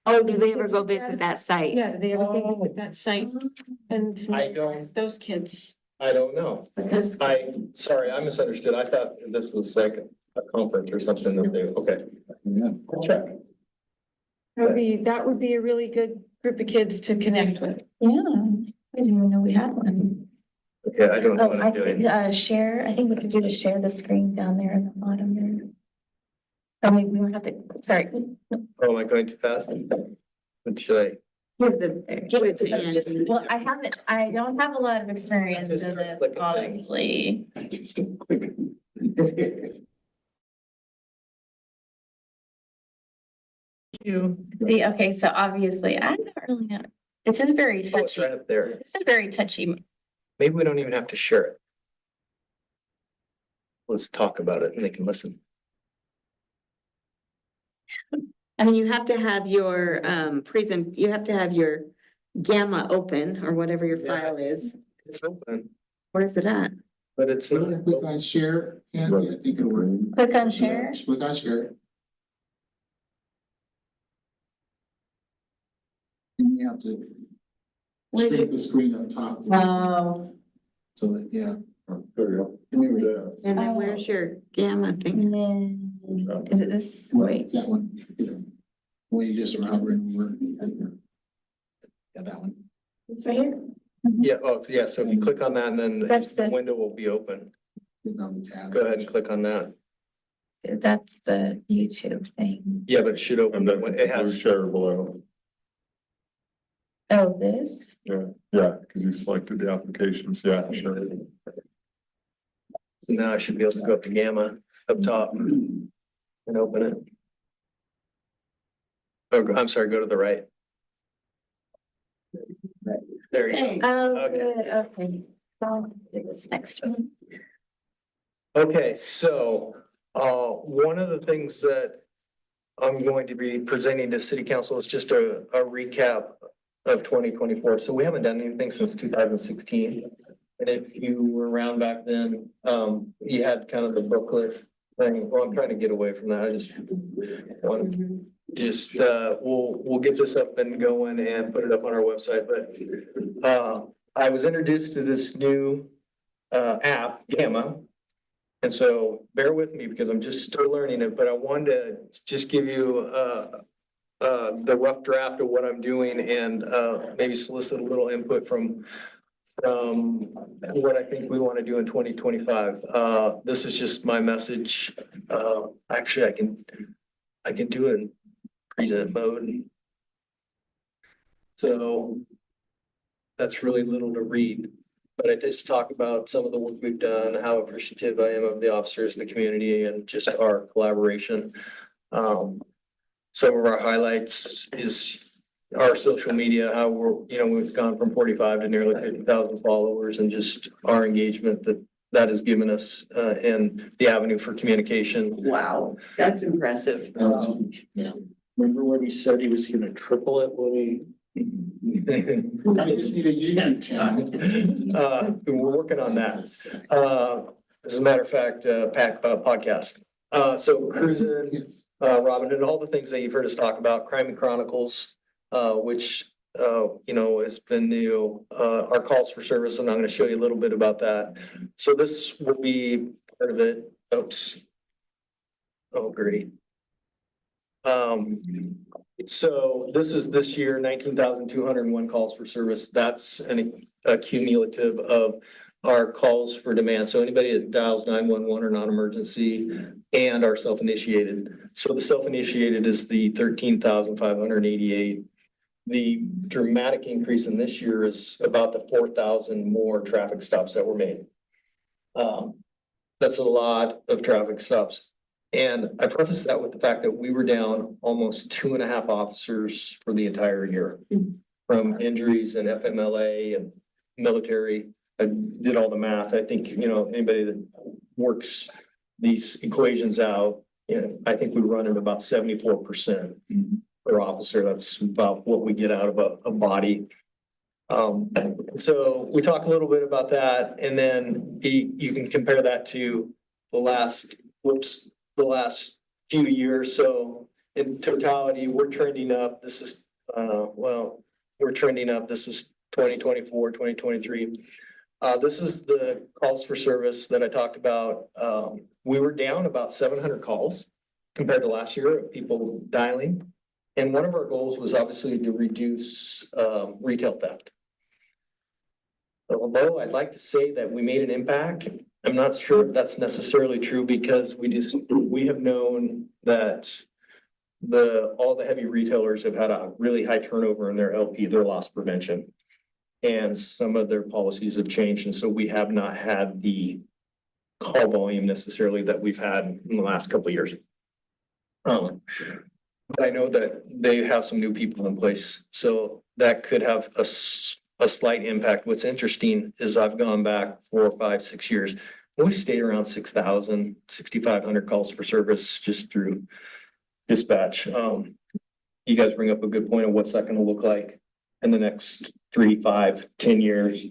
Oh, do they ever go visit that site? Yeah, do they ever go visit that site and I don't- those kids? I don't know. But those, Sorry, I misunderstood. I thought this was like a conference or something that they, okay. Yeah. I'll check. that would be a really good group of kids to connect with. Yeah, I didn't even know we had one. Okay, I don't know Oh, what I I'm doing. think, share, I think we could do to share the screen down there in the bottom there. And we won't have to, sorry. Oh, am I going too fast? What should I? Give it to Ann. Well, I don't have a lot of experience Just in this, click it. honestly. Just a quick. Okay, so obviously, I'm not really not, this is very Oh, it's touchy. right up there. This is very touchy. Maybe we don't even have to share it. Let's talk about it and they can listen. I mean, you have to have your you have to have your gamma open or whatever your Yeah. file is. It's open, Where is it at? but it's So not. click on share, and I think it'll work. Click on share. Click on share. And you have to Where's shrink the screen up top. Oh, So that, yeah. There you go. Anyway, Yeah. And then where's your gamma thing? and then, is it this, wait, that one. Where you just hover over. Yeah, that one. it's right here? Yeah, oh, yeah, so if you click on that and then That's the the- window will be open. Click on the tab. Go ahead and click on that. That's the YouTube thing. Yeah, but it should open, And then it blue has, share below. Oh, this? Yeah, because you selected the applications. Yeah, sure. so now I should be able to go up to Gamma up top and open it. Oh, I'm sorry, go to the right. There you go. Oh, Okay. good, okay. I'll do this next one. Okay, so, one of the things that I'm going to be presenting to city council is just a recap of 2024. So we haven't done anything since 2016. And if you were around back then, you had kind of the booklet thing. Well, I'm trying to get away from that. I just want we'll get this up and going and put it up on our website, but, I was introduced to this new, app, Gamma. And so bear with me because I'm just still learning it, but I wanted to just give you, the rough draft of what I'm doing and, maybe solicit a little input from what I think we want to do in 2025. This is just my message. Actually, I can do it in present mode. So that's really little to read, but I just talk about some of the work we've done, how appreciative I am of the officers, the community, and just our collaboration. Some of our highlights is our social media, how we've gone from 45 to nearly 50,000 followers, and just our engagement that has given us, and the avenue for communication. Wow, that's impressive. Yeah. Remember when he said he was gonna triple it when he? I just need a YouTube channel. We're working on that. As a matter of fact, podcast. So cruising, Yes. Robin, and all the things that you've heard us talk about, Crime and Chronicles, which, has been new, our calls for service, and I'm gonna show you a little bit about that. So this will be part of it. Oops. Oh, great. So this is this year, 19,201 calls for service. That's a cumulative of our calls for demand. So anybody that dials 911 or non-emergency and our self-initiated. So the self-initiated is the 13,588. The dramatic increase in this year is about the 4,000 more traffic stops that were made. That's a lot of traffic stops. And I preface that with the fact that we were down almost 2.5 officers for the entire year. From injuries and FMLA and military. I did all the math. I think, anybody that works these equations out, I think we run at about 74% per officer. That's about what we get out of a body. So we talk a little bit about that, and then you can compare that to the last few years. So in totality, we're trending up. This is, we're trending up. This is 2024, 2023. This is the calls for service that I talked about. We were down about 700 calls compared to last year of people dialing. And one of our goals was obviously to reduce retail theft. Although I'd like to say that we made an impact, I'm not sure if that's necessarily true because we have known that all the heavy retailers have had a really high turnover in their LP, their loss prevention. And some of their policies have changed. And so we have not had the call volume necessarily that we've had in the last couple of years. But I know that they have some new people in place, so that could have a slight impact. What's interesting is I've gone back 4, 5, 6 years. We stayed around 6,000, 6,500 calls for service just through dispatch. You guys bring up a good point of what's that going to look like in the next 3, 5, 10 years.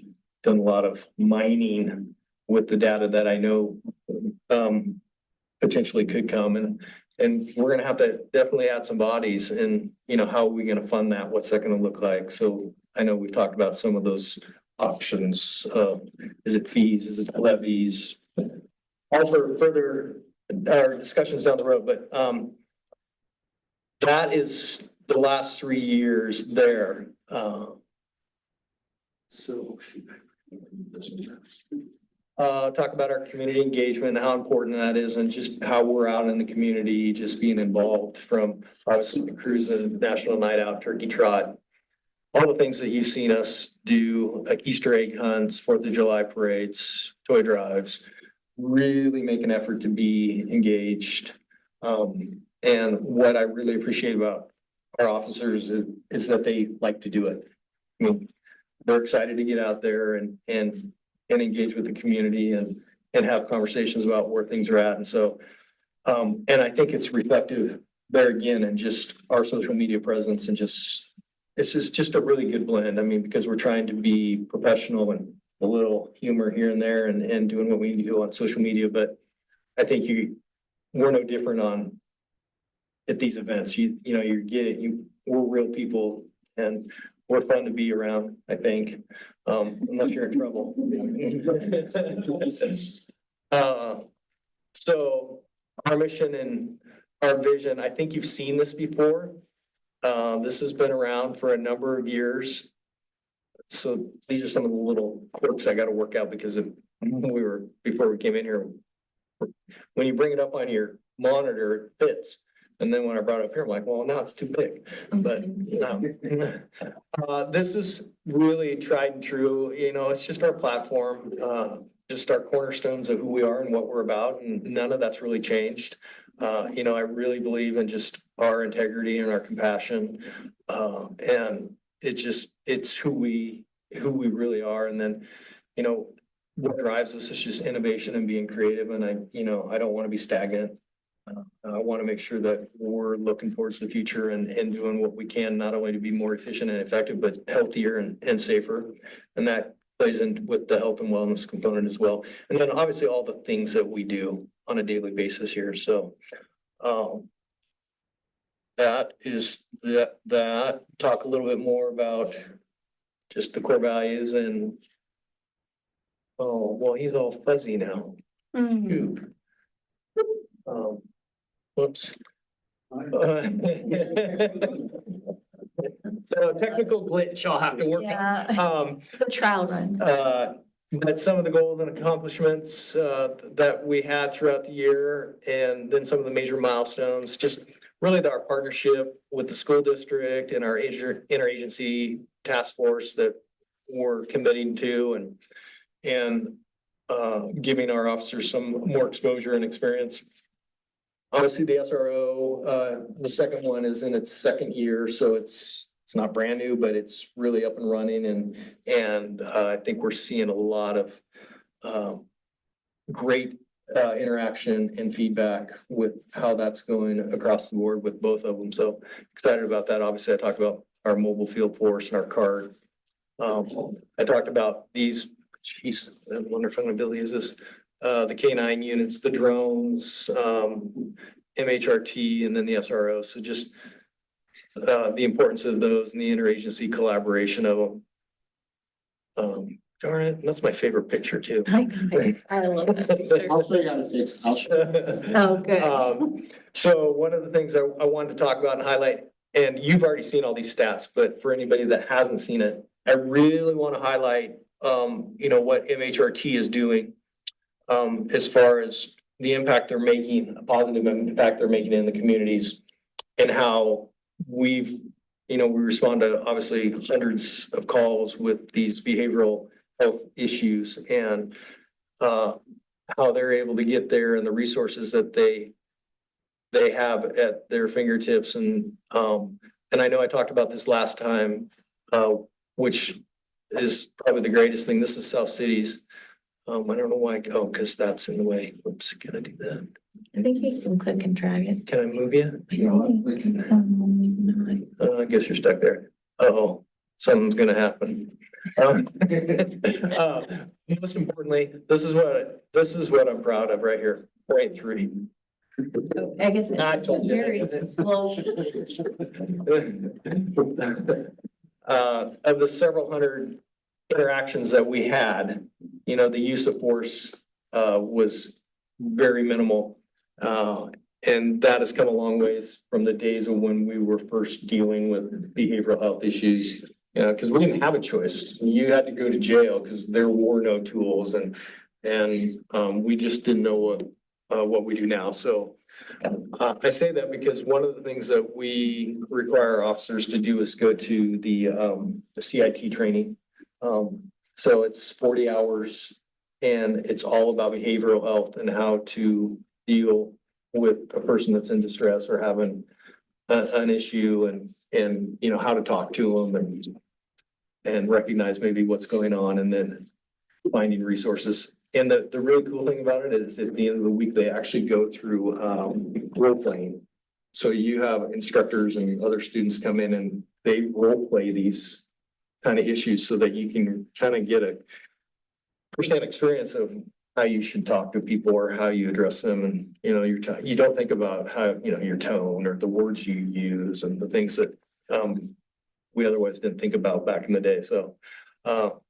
Done a lot of mining with the data that I know potentially could come, and we're going to have to definitely add some bodies. And how are we going to fund that? What's that going to look like? So I know we've talked about some of those options. Is it fees? Is it levies? All for further discussions down the road. But that is the last 3 years there. Talk about our community engagement, how important that is, and just how we're out in the community, just being involved from obviously the cruise and National Night Out, Turkey Trot, all the things that you've seen us do, like Easter egg hunts, 4th of July parades, toy drives, really make an effort to be engaged. And what I really appreciate about our officers is that they like to do it. I mean, they're excited to get out there and engage with the community and have conversations about where things are at. And so, and I think it's reflective there again, and just our social media presence, and it's just a really good blend. I mean, because we're trying to be professional and a little humor here and there and doing what we need to do on social media. But I think we're no different at these events. You get it. We're real people, and we're fun to be around, I think, unless you're in trouble. So our mission and our vision, I think you've seen this before. This has been around for a number of years. So these are some of the little quirks I got to work out because before we came in here. When you bring it up on your monitor, it fits. And then when I brought it up here, I'm like, well, now it's too big. But this is really tried and true. It's just our platform, just our cornerstones of who we are and what we're about. And none of that's really changed. I really believe in just our integrity and our compassion. And it's who we really are. And then, what drives us is just innovation and being creative. And I don't want to be stagnant. I want to make sure that we're looking towards the future and doing what we can, not only to be more efficient and effective, but healthier and safer. And that plays in with the health and wellness component as well. And then obviously all the things that we do on a daily basis here. So that is that. Talk a little bit more about just the core values and he's all fuzzy now. Shoot. Whoops. So technical glitch I'll have to work Yeah, on. the trial run. But some of the goals and accomplishments that we had throughout the year, and then some of the major milestones, just really our partnership with the school district and our interagency task force that we're committing to, and giving our officers some more exposure and experience. Obviously, the SRO, the second one is in its second year, so it's not brand new, but it's really up and running, and I think we're seeing a lot of great interaction and feedback with how that's going across the board with both of them. So excited about that. Obviously, I talked about our mobile field force and our card. I talked about these, geez, I wonder if I'm gonna be able to use this, the K9 units, the drones, MHRT, and then the SRO. So just the importance of those and the interagency collaboration of them. Darn it, that's my favorite picture too. I love that. I'll show you how to fix it. I'll show you. Oh, good. So one of the things I wanted to talk about and highlight, and you've already seen all these stats, but for anybody that hasn't seen it, I really want to highlight, what MHRT is doing as far as the impact they're making, a positive impact they're making in the communities, and how we respond to obviously hundreds of calls with these behavioral health issues, and how they're able to get there and the resources that they have at their fingertips. And I know I talked about this last time, which is probably the greatest thing. This is South Cities. I don't know why, because that's in the way. Oops, can I do that? I think you can click and drag it. Can I move you? Yeah, we can- I guess you're stuck there. Uh-oh, something's gonna happen. Most importantly, this is what I'm proud of right here, point 3. I guess I it's told you. very slow. Of the several hundred interactions that we had, the use of force was very minimal. And that has come a long ways from the days of when we were first dealing with behavioral health issues. Because we didn't have a choice. You had to go to jail because there were no tools, and we just didn't know what we do now. So I say that because one of the things that we require officers to do is go to the CIT training. So it's 40 hours, and it's all about behavioral health and how to deal with a person that's in distress or having an issue, and how to talk to them and recognize maybe what's going on, and then finding resources. And the really cool thing about it is at the end of the week, they actually go through role playing. So you have instructors and other students come in and they role play these kind of issues so that you can kind of get a firsthand experience of how you should talk to people or how you address them. And, you don't think about how, your tone or the words you use and the things that we otherwise didn't think about back in the day. So how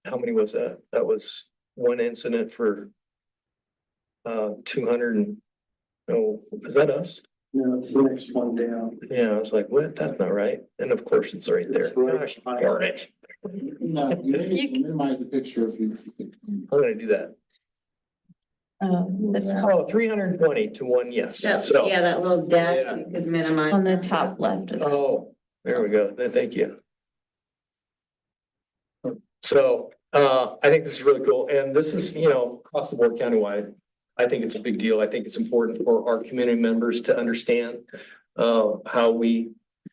many was that? That was one incident for 200 and, is that us? No, it's the next one down. Yeah, I was like, what? That's not right. And of course it's right there. It's right. Gosh, darn it. No, you can minimize the picture if you. I'm gonna do that. Oh, 320 to 1, yes. So, Yeah, that little dash Yeah. you could minimize. On the top left. of the- oh, there we go. Thank you. So, I think this is really cool. And this is, across the board countywide. I think it's a big deal. I think it's important for our community members to understand how we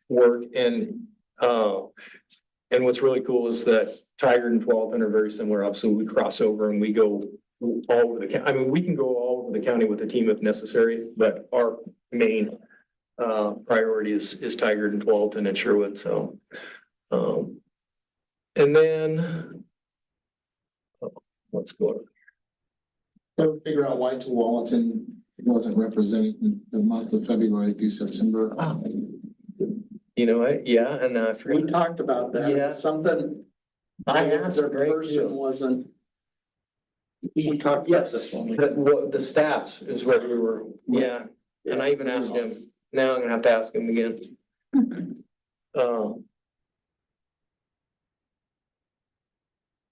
work. And what's really cool is that Tiger and 12 are very similar. Obviously, we cross over and we go all over the county. I mean, we can go all over the county with a team if necessary, but our main priority is Tiger and 12 and Sherwood. So, and then what's going on? Trying to figure out why Tualatin wasn't represented in the month of February through September. You know what? Yeah, and I We forgot. talked about that. Yeah. Something. I asked Their Greg person too. wasn't. We talked about Yes, this one. but the stats is where we were, yeah, and I even asked him, Now I'm gonna have to ask him again. Um.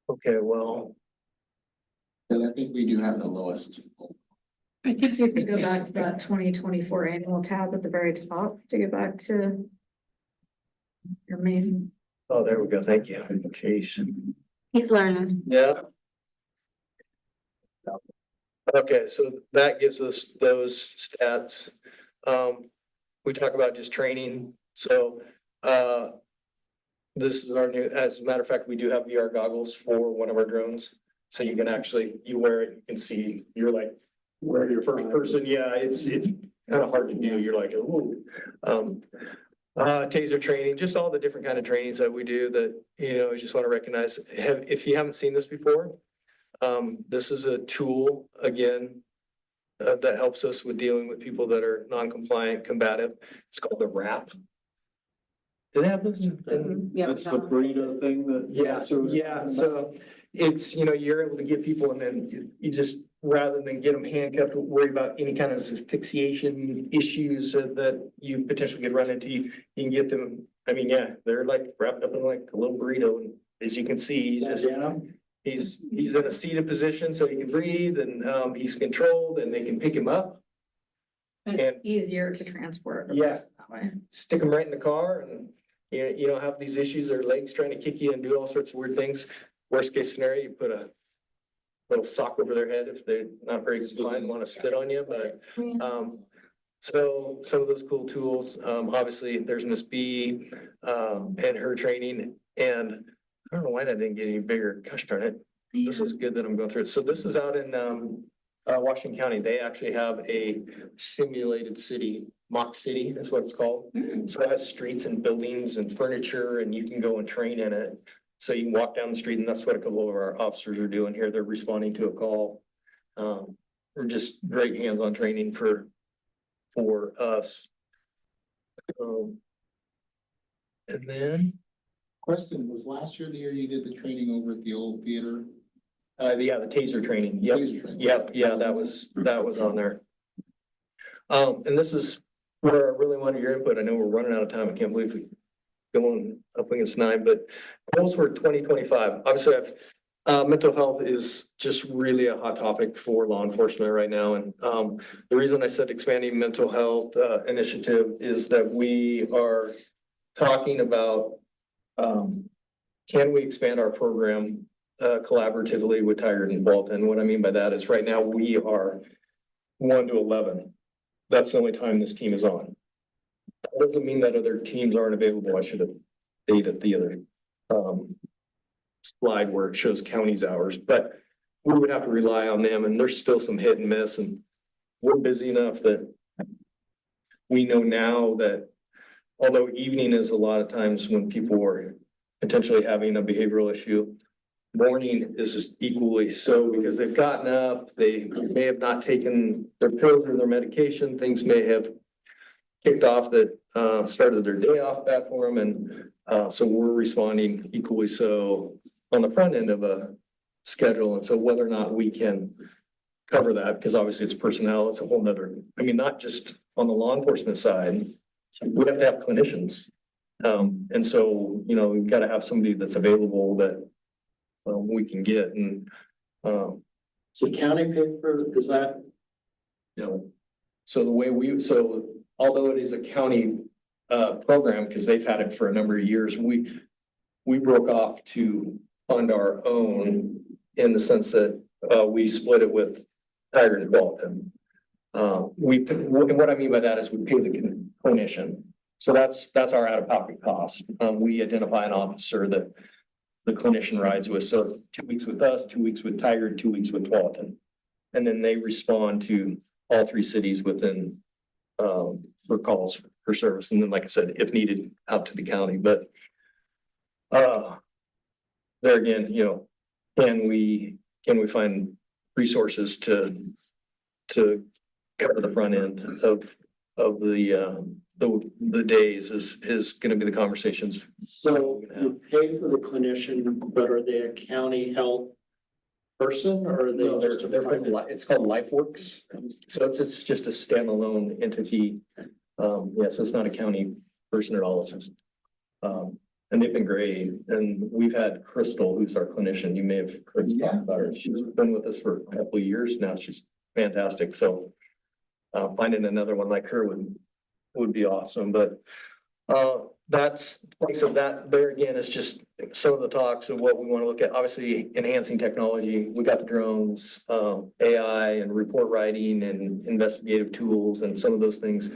Okay, well, Cause I think we do have the lowest. I think you could go back to that 2024 annual tab at the very top to get back to your main. oh, there we go. Thank you. Education. He's learning. Yeah. Okay, so that gives us those stats. We talk about just training, so, this is our new, as a matter of fact, we do have VR goggles for one of our drones. So you can actually, you wear it, you can see, you're like, where you're first person, yeah, it's kind of hard to do, you're like, ooh. Taser training, just all the different kind of trainings that we do that, I just want to recognize, if you haven't seen this before. This is a tool, again, that helps us with dealing with people that are non-compliant, combative. It's called the RAP. Did it have this? That's the burrito thing that. Yeah, so it's, you're able to get people and then you just, rather than get them handcuffed, worry about any kind of asphyxiation issues that you potentially could run into, you can get them, they're like wrapped up in like a little burrito, and as you can see, he's just, he's in a seated position so he can breathe, and he's controlled, and they can pick him up. It's easier to transport. a Yeah. person that way. Stick them right in the car, and you don't have these issues, their legs trying to kick you and do all sorts of weird things. Worst case scenario, you put a little sock over their head if they're not very compliant and want to spit on you, but, so some of those cool tools, obviously there's Miss B, and her training, and I don't know why that didn't get any bigger, gosh darn it. This is good that I'm going through it. So this is out in, Washington County. They actually have a simulated city, mock city is what it's called. So it has streets and buildings and furniture, and you can go and train in it. So you can walk down the street, and that's what a couple of our officers are doing here. They're responding to a call. We're just great hands-on training for us. And then, Question, was last year the year you did the training over at the old theater? the taser training. Yep. Taser training. Yep, yeah, that was on there. And this is where I really wanted your input. I know we're running out of time. I can't believe we going up against 9, but goals for 2025. Obviously, mental health is just really a hot topic for law enforcement right now. And the reason I said expanding mental health initiative is that we are talking about can we expand our program collaboratively with Tigard and Walton. What I mean by that is right now we are 1 to 11. That's the only time this team is on. That doesn't mean that other teams aren't available. I should have dated the other slide where it shows county's hours, but we would have to rely on them, and there's still some hit and miss, and we're busy enough that we know now that although evening is a lot of times when people are potentially having a behavioral issue, morning is just equally so because they've gotten up, they may have not taken their pills or their medication, things may have kicked off that started their day off bad for them, and so we're responding equally so on the front end of a schedule. And so whether or not we can cover that, because obviously it's personnel, it's a whole nother, not just on the law enforcement side, we have to have clinicians. And so, we've got to have somebody that's available that we can get, and Is the county pay for, is that? So the way so although it is a county program, because they've had it for a number of years, we broke off to fund our own in the sense that we split it with Tigard and Walton. What I mean by that is we pay the clinician. So that's our out-of-pocket cost. We identify an officer that the clinician rides with. So 2 weeks with us, 2 weeks with Tigard, 2 weeks with Walton. And then they respond to all 3 cities within for calls for service. And then, like I said, if needed, out to the county. But there again, can we find resources to cover the front end of the days is going to be the conversations. So you pay for the clinician, but are they a county health person or are they No, just a they're private? it's called LifeWorks. So it's just a standalone entity. Yes, it's not a county person at all. It's just, and they've been great. And we've had Crystal, who's our clinician. You may have heard us talk about her. She's been with us for a couple of years now. She's fantastic. So finding another one like her would be awesome. But that's, like I said, that there again is just some of the talks of what we want to look at. Obviously, enhancing technology. We got the drones, AI and report writing and investigative tools and some of those things.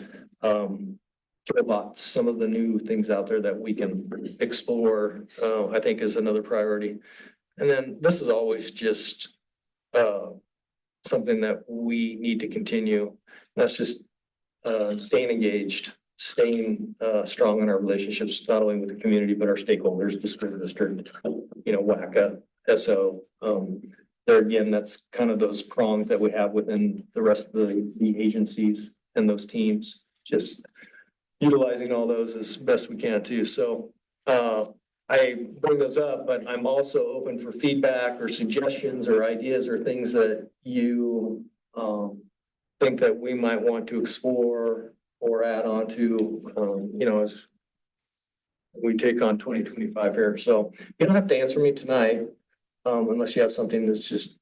Robots, some of the new things out there that we can explore, I think is another priority. And then this is always just something that we need to continue. That's just staying engaged, staying strong in our relationships, not only with the community, but our stakeholders, the school district, WACA, SO. There again, that's kind of those prongs that we have within the rest of the agencies and those teams, just utilizing all those as best we can too. So I bring those up, but I'm also open for feedback or suggestions or ideas or things that you think that we might want to explore or add on to, as we take on 2025 here. So you don't have to answer me tonight unless you have something that's just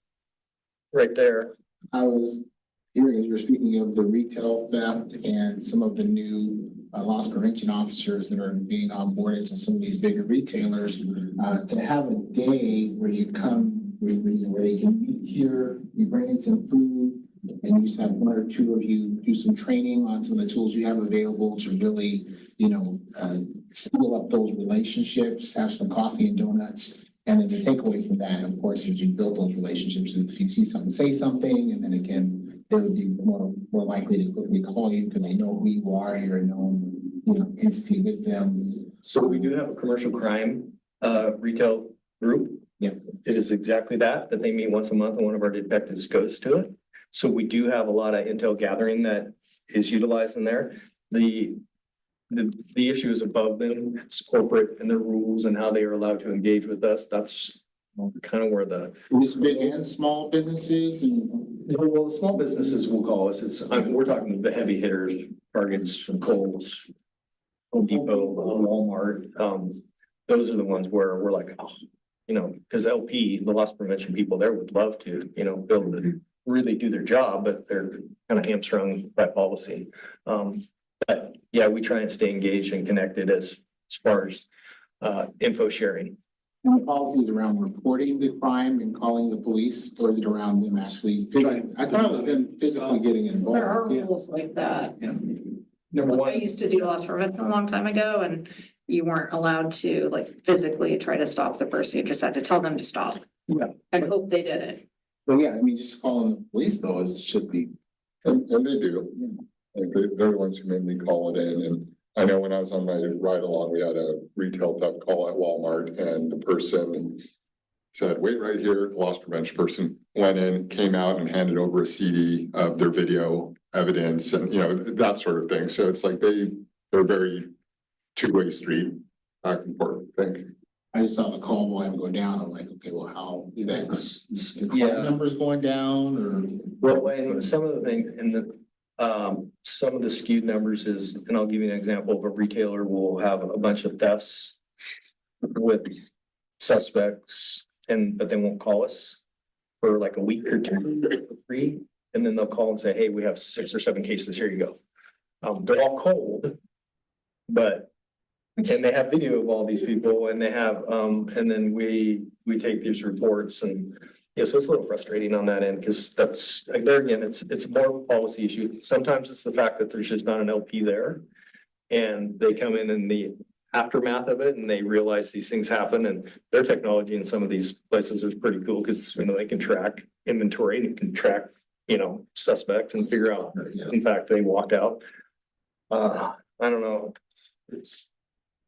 right there. I was hearing as you were speaking of the retail theft and some of the new loss prevention officers that are being onboarded to some of these bigger retailers, to have a day where you come, where they can meet here, you bring in some food, and you just have one or two of you do some training on some of the tools you have available to really, fill up those relationships, have some coffee and donuts. And then the takeaway from that, of course, is you build those relationships. If you see something, say something, and then again, they would be more likely to quickly call you because they know who you are. You're a known, entity with them. So we do have a commercial crime retail group. Yeah. It is exactly that they meet once a month and one of our detectives goes to it. So we do have a lot of intel gathering that is utilized in there. The issue is above them. It's corporate and their rules and how they are allowed to engage with us. That's kind of where Just big and small businesses and. Well, small businesses will call us. We're talking the heavy hitters, Targets, from Kohl's, Home Depot, Walmart. Those are the ones where we're like, because LP, the loss prevention people there would love to, be able to really do their job, but they're kind of hamstrung by policy. But yeah, we try and stay engaged and connected as far as info sharing. Policies around reporting the crime and calling the police, or is it around them actually physically? I thought it was them physically getting involved. There are Yeah. rules like that. Number I one, used to do loss prevention a long time ago, and you weren't allowed to physically try to stop the person. You just had to tell them to stop. Yeah. And hope they did it. Well, yeah, just calling the police though should be. And they do. Like they're the ones who mainly call it in. And I know when I was on my ride along, we had a retail theft call at Walmart and the person said, wait right here. The loss prevention person went in, came out and handed over a CD of their video evidence and, that sort of thing. So it's like they're very two-way street back and forth, I think. I just saw the call volume go down. I'm like, okay, well, how is that? The Yeah. call numbers going down or? well, and some of the things in some of the skewed numbers is, and I'll give you an example of a retailer will have a bunch of thefts with suspects but they won't call us for like a week or two, or 3. And then they'll call and say, hey, we have 6 or 7 cases. Here you go. They're all cold, and they have video of all these people and they have, and then we take these reports and yeah, so it's a little frustrating on that end because that's there again, it's more of a policy issue. Sometimes it's the fact that there's just not an LP there and they come in the aftermath of it and they realize these things happen and their technology in some of these places is pretty cool because they can track inventory and can track, suspects and figure out, in fact, they walked out. I don't know.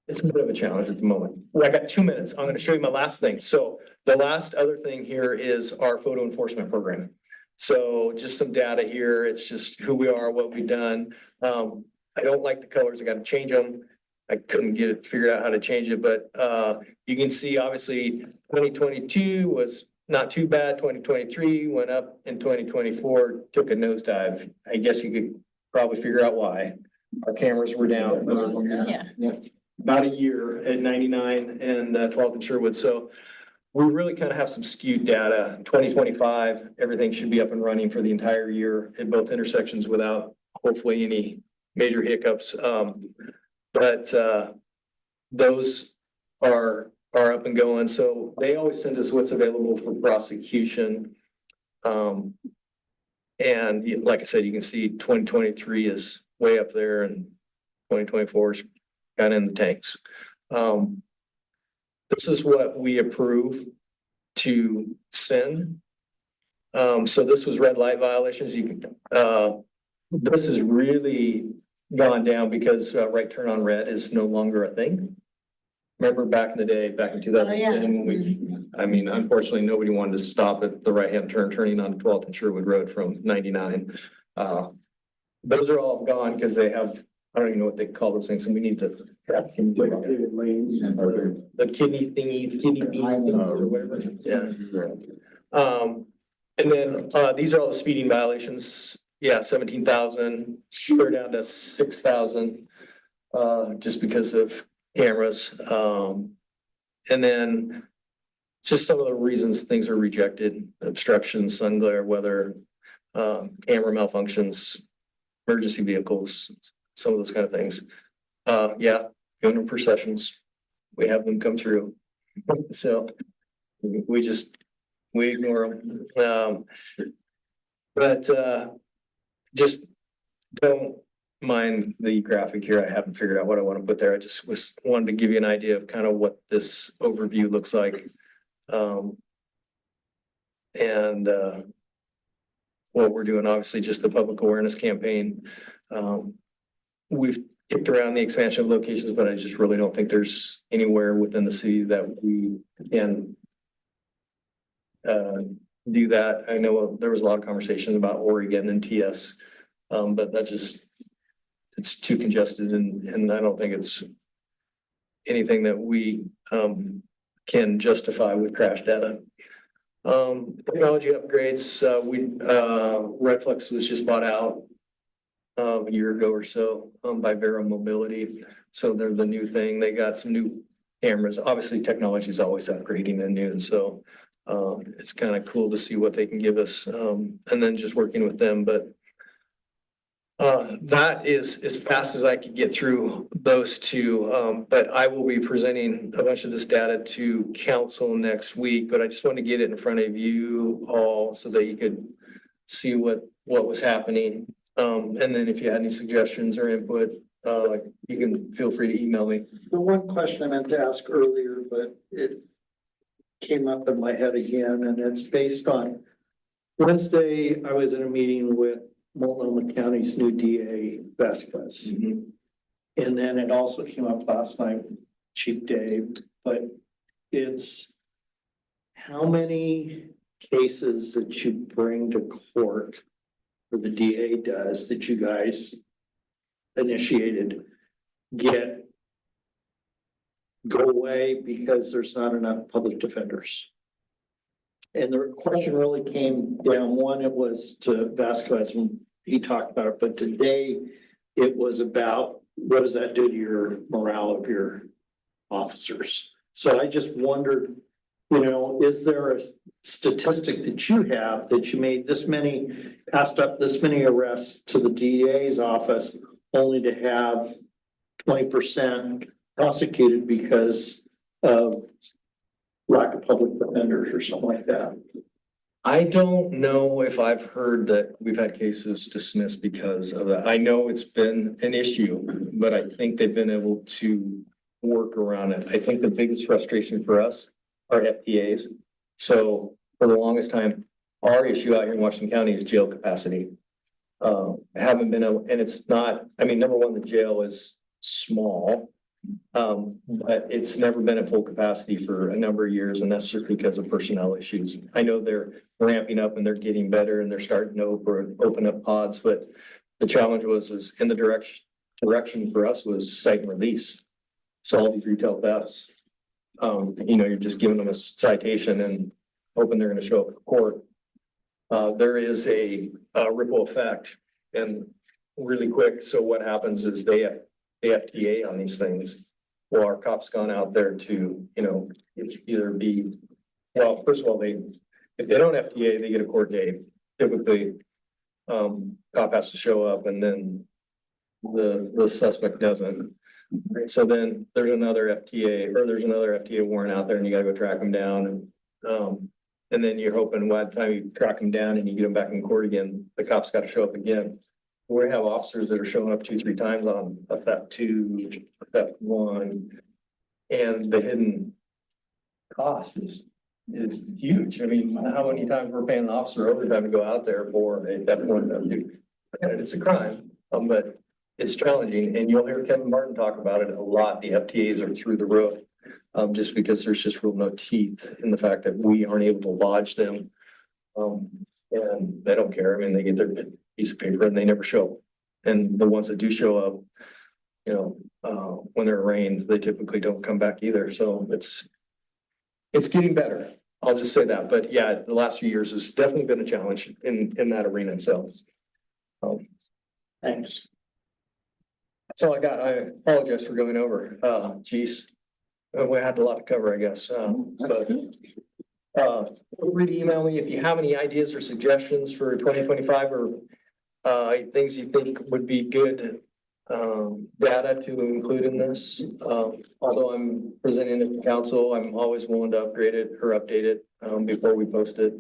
It's a bit of a challenge at the moment. Well, I got 2 minutes. I'm going to show you my last thing. So the last other thing here is our photo enforcement program. So just some data here. It's just who we are, what we've done. I don't like the colors. I got to change them. I couldn't figure out how to change it, but you can see obviously 2022 was not too bad. 2023 went up and 2024 took a nosedive. I guess you could probably figure out why. our cameras were down for Yeah. about a year at 99 and 12th and Sherwood. So we really kind of have some skewed data. 2025, everything should be up and running for the entire year at both intersections without hopefully any major hiccups. But those are up and going. So they always send us what's available for prosecution. And like I said, you can see 2023 is way up there and 2024 is kind of in the tanks. This is what we approve to send. So this was red light violations. You can, this has really gone down because right turn on red is no longer a thing. Remember back in the day, back in 2010, I mean, unfortunately, nobody wanted to stop at the right-hand turn, turning on 12th and Sherwood Road from 99. Those are all gone because they have, I don't even know what they call those things, and we need to. The kidney thingy, the kidney bean or whatever, yeah. And then, these are all the speeding violations, yeah, 17,000, they're down to 6,000, just because of cameras. And then just some of the reasons things are rejected, obstruction, sun glare, weather, camera malfunctions, emergency vehicles, some of those kind of things. Yeah, going to processions, we have them come through. So we ignore them. But just don't mind the graphic here. I haven't figured out what I want to put there. I just wanted to give you an idea of kind of what this overview looks like. And what we're doing, obviously, just the public awareness campaign. We've kicked around the expansion of locations, but I just really don't think there's anywhere within the city that we can do that. I know there was a lot of conversation about Oregon and TS, but that just, it's too congested and I don't think it's anything that we can justify with crash data. Technology upgrades, Redflex was just bought out a year ago or so by Vero Mobility. So they're the new thing. They got some new cameras. Obviously, technology is always upgrading and new. And so it's kind of cool to see what they can give us and then just working with them. But that is as fast as I could get through those two. But I will be presenting a bunch of this data to council next week, but I just want to get it in front of you all so that you could see what was happening. And then if you had any suggestions or input, you can feel free to email me. The one question I meant to ask earlier, but it came up in my head again, and it's based on Wednesday, I was in a meeting with Multnomah County's new DA, Vasquez. And then it also came up last night, Chief Dave, but it's how many cases that you bring to court or the DA does that you guys initiated go away because there's not enough public defenders. And the question really came down, one, it was to Vasquez when he talked about it, but today it was about what does that do to your morale of your officers? So I just wondered, is there a statistic that you have that you made passed up this many arrests to the DA's office only to have 20% prosecuted because of lack of public defenders or something like that? I don't know if I've heard that we've had cases dismissed because of that. I know it's been an issue, but I think they've been able to work around it. I think the biggest frustration for us are FTAs. So for the longest time, our issue out here in Washington County is jail capacity. Haven't been able, and it's not, I mean, number one, the jail is small. But it's never been at full capacity for a number of years, and that's just because of personnel issues. I know they're ramping up and they're getting better and they're starting to open up pods, but the challenge is in the direction for us was cite and release. So all these retail thefts, you're just giving them a citation and hoping they're going to show up at court. There is a ripple effect, and really quick, so what happens is they FTA on these things. Well, our cops gone out there to, either be, well, first of all, if they don't FTA, they get a court date. Typically, cop has to show up and then the suspect doesn't. So then there's another FTA warrant out there and you gotta go track them down and then you're hoping by the time you track them down and you get them back in court again, the cops gotta show up again. We have officers that are showing up 2-3 times on a theft 2, theft 1, and the hidden cost is huge. I mean, how many times we're paying an officer overtime to go out there for a theft 1, theft 2? And it's a crime, but it's challenging, and you'll hear Kevin Martin talk about it a lot. The FTAs are through the roof, just because there's just real no teeth in the fact that we aren't able to lodge them. And they don't care. I mean, they get their piece of paper and they never show up. And the ones that do show up, when they're arraigned, they typically don't come back either. So it's getting better. I'll just say that. But yeah, the last few years has definitely been a challenge in that arena itself. Thanks. That's all I got. I apologize for going over. Geez, we had a lot to cover, I guess. But feel free to email me if you have any ideas or suggestions for 2025 or things you think would be good data to include in this. Although I'm presenting it to council, I'm always willing to upgrade it or update it before we post it.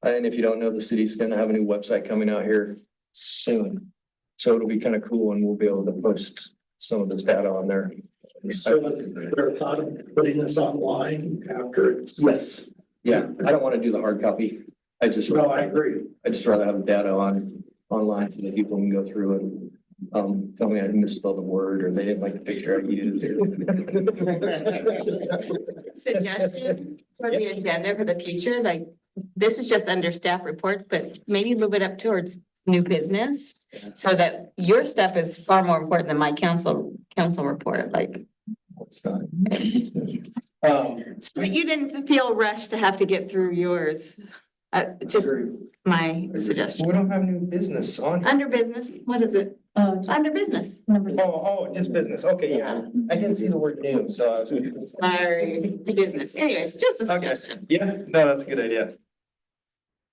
And if you don't know, the city's going to have a new website coming out here soon. So it'll be kind of cool and we'll be able to post some of this data on there. So they're thought of putting this online after it's. Yes. Yeah, I don't want to do the hard copy. I agree. I just rather have data online so that people can go through and tell me I misspelled a word or they didn't like the picture I used. Suggestion for the agenda for the future, like, this is just under staff reports, but maybe move it up towards new business. So that your stuff is far more important than my council report, like. So that you didn't feel rushed to have to get through yours. Just my suggestion. We don't have new business on. Under business, what is it? Under business. Just business. Okay, yeah. I didn't see the word new, so I was. Sorry, business. Anyways, just a Okay. suggestion. Yeah, no, that's a good idea.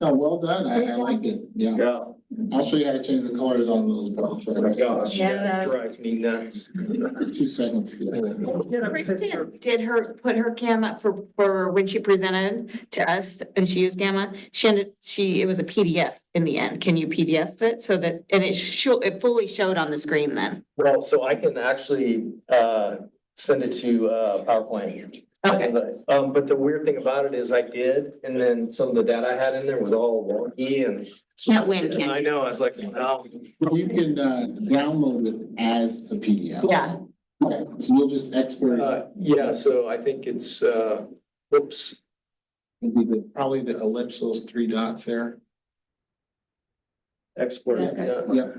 Oh, well done. I like it. Yeah. Yeah. I'll show you how to change the colors on those. Oh my gosh, Yeah, yeah, that- it drives me nuts. 2 seconds. Kristen did put her cam up for when she presented to us and she used Gamma. It was a PDF in the end. Can you PDF it so that, and it fully showed on the screen then? Well, so I can actually send it to PowerPoint. Okay. But the weird thing about it is I did, and then some of the data I had in there was all wonky and. Can't win, can I you? know, I was like, no. You can download it as a PDF. Yeah, Okay, so you'll just export it. Yeah, so I think it's, whoops. It'd be probably the ellipse, those 3 dots there. Export, yeah. Yep.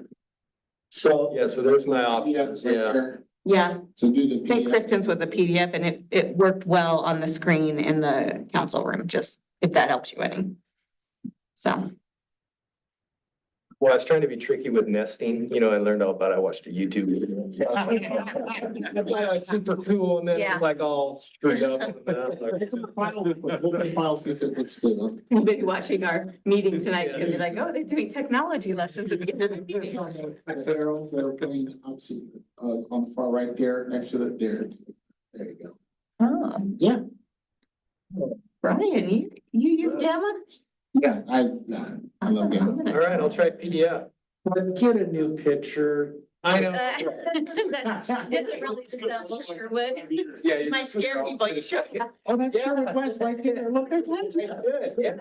So, yeah, so there's my options, PDFs right yeah. there. yeah. So do the. I think PDF. Kristen's was a PDF and it worked well on the screen in the council room, just if that helps you any. So. Well, I was trying to be tricky with nesting, I learned all about it, I watched a YouTube video. I thought it was super cool, and then it was like all screwed up. File, see if it looks good. We'll be watching our meeting tonight and be like, oh, they're doing technology lessons at the end of the meeting. Arrow, they're putting opposite, on the far right there, next to it, there. There you go. Oh, Yeah. Brian, you use Gamma? Yeah, I love it. All right, I'll try PDF. Get a new picture. I know. Doesn't really resemble Sherwood. Yeah. You might scare people, you should. Oh, that's Sherwood West right there. Look at that. Good, yeah.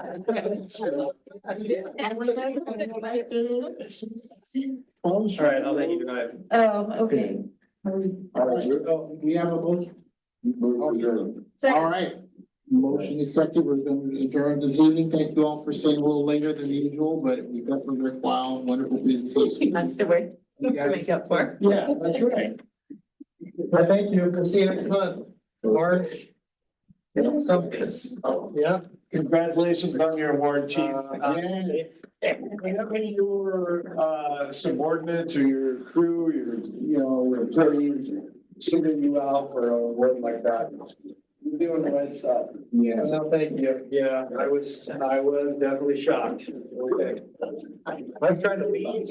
All right, I'll let you know. Oh, okay. All right, we have a motion. All right, motion accepted. We're going to adjourn this evening. Thank you all for staying a little later than usual, but it was definitely worthwhile. Wonderful 2 presentation. months to wait. You guys- Make up for. Yeah, that's right. Well, thank you. We'll see you next month. March. Yeah, congratulations on your award, chief. Whenever your subordinates or your crew, your employees singling you out for a award like that, you're doing the right stuff. Yes. Well, thank you. Yeah, I was definitely shocked. Okay. I was trying to leave.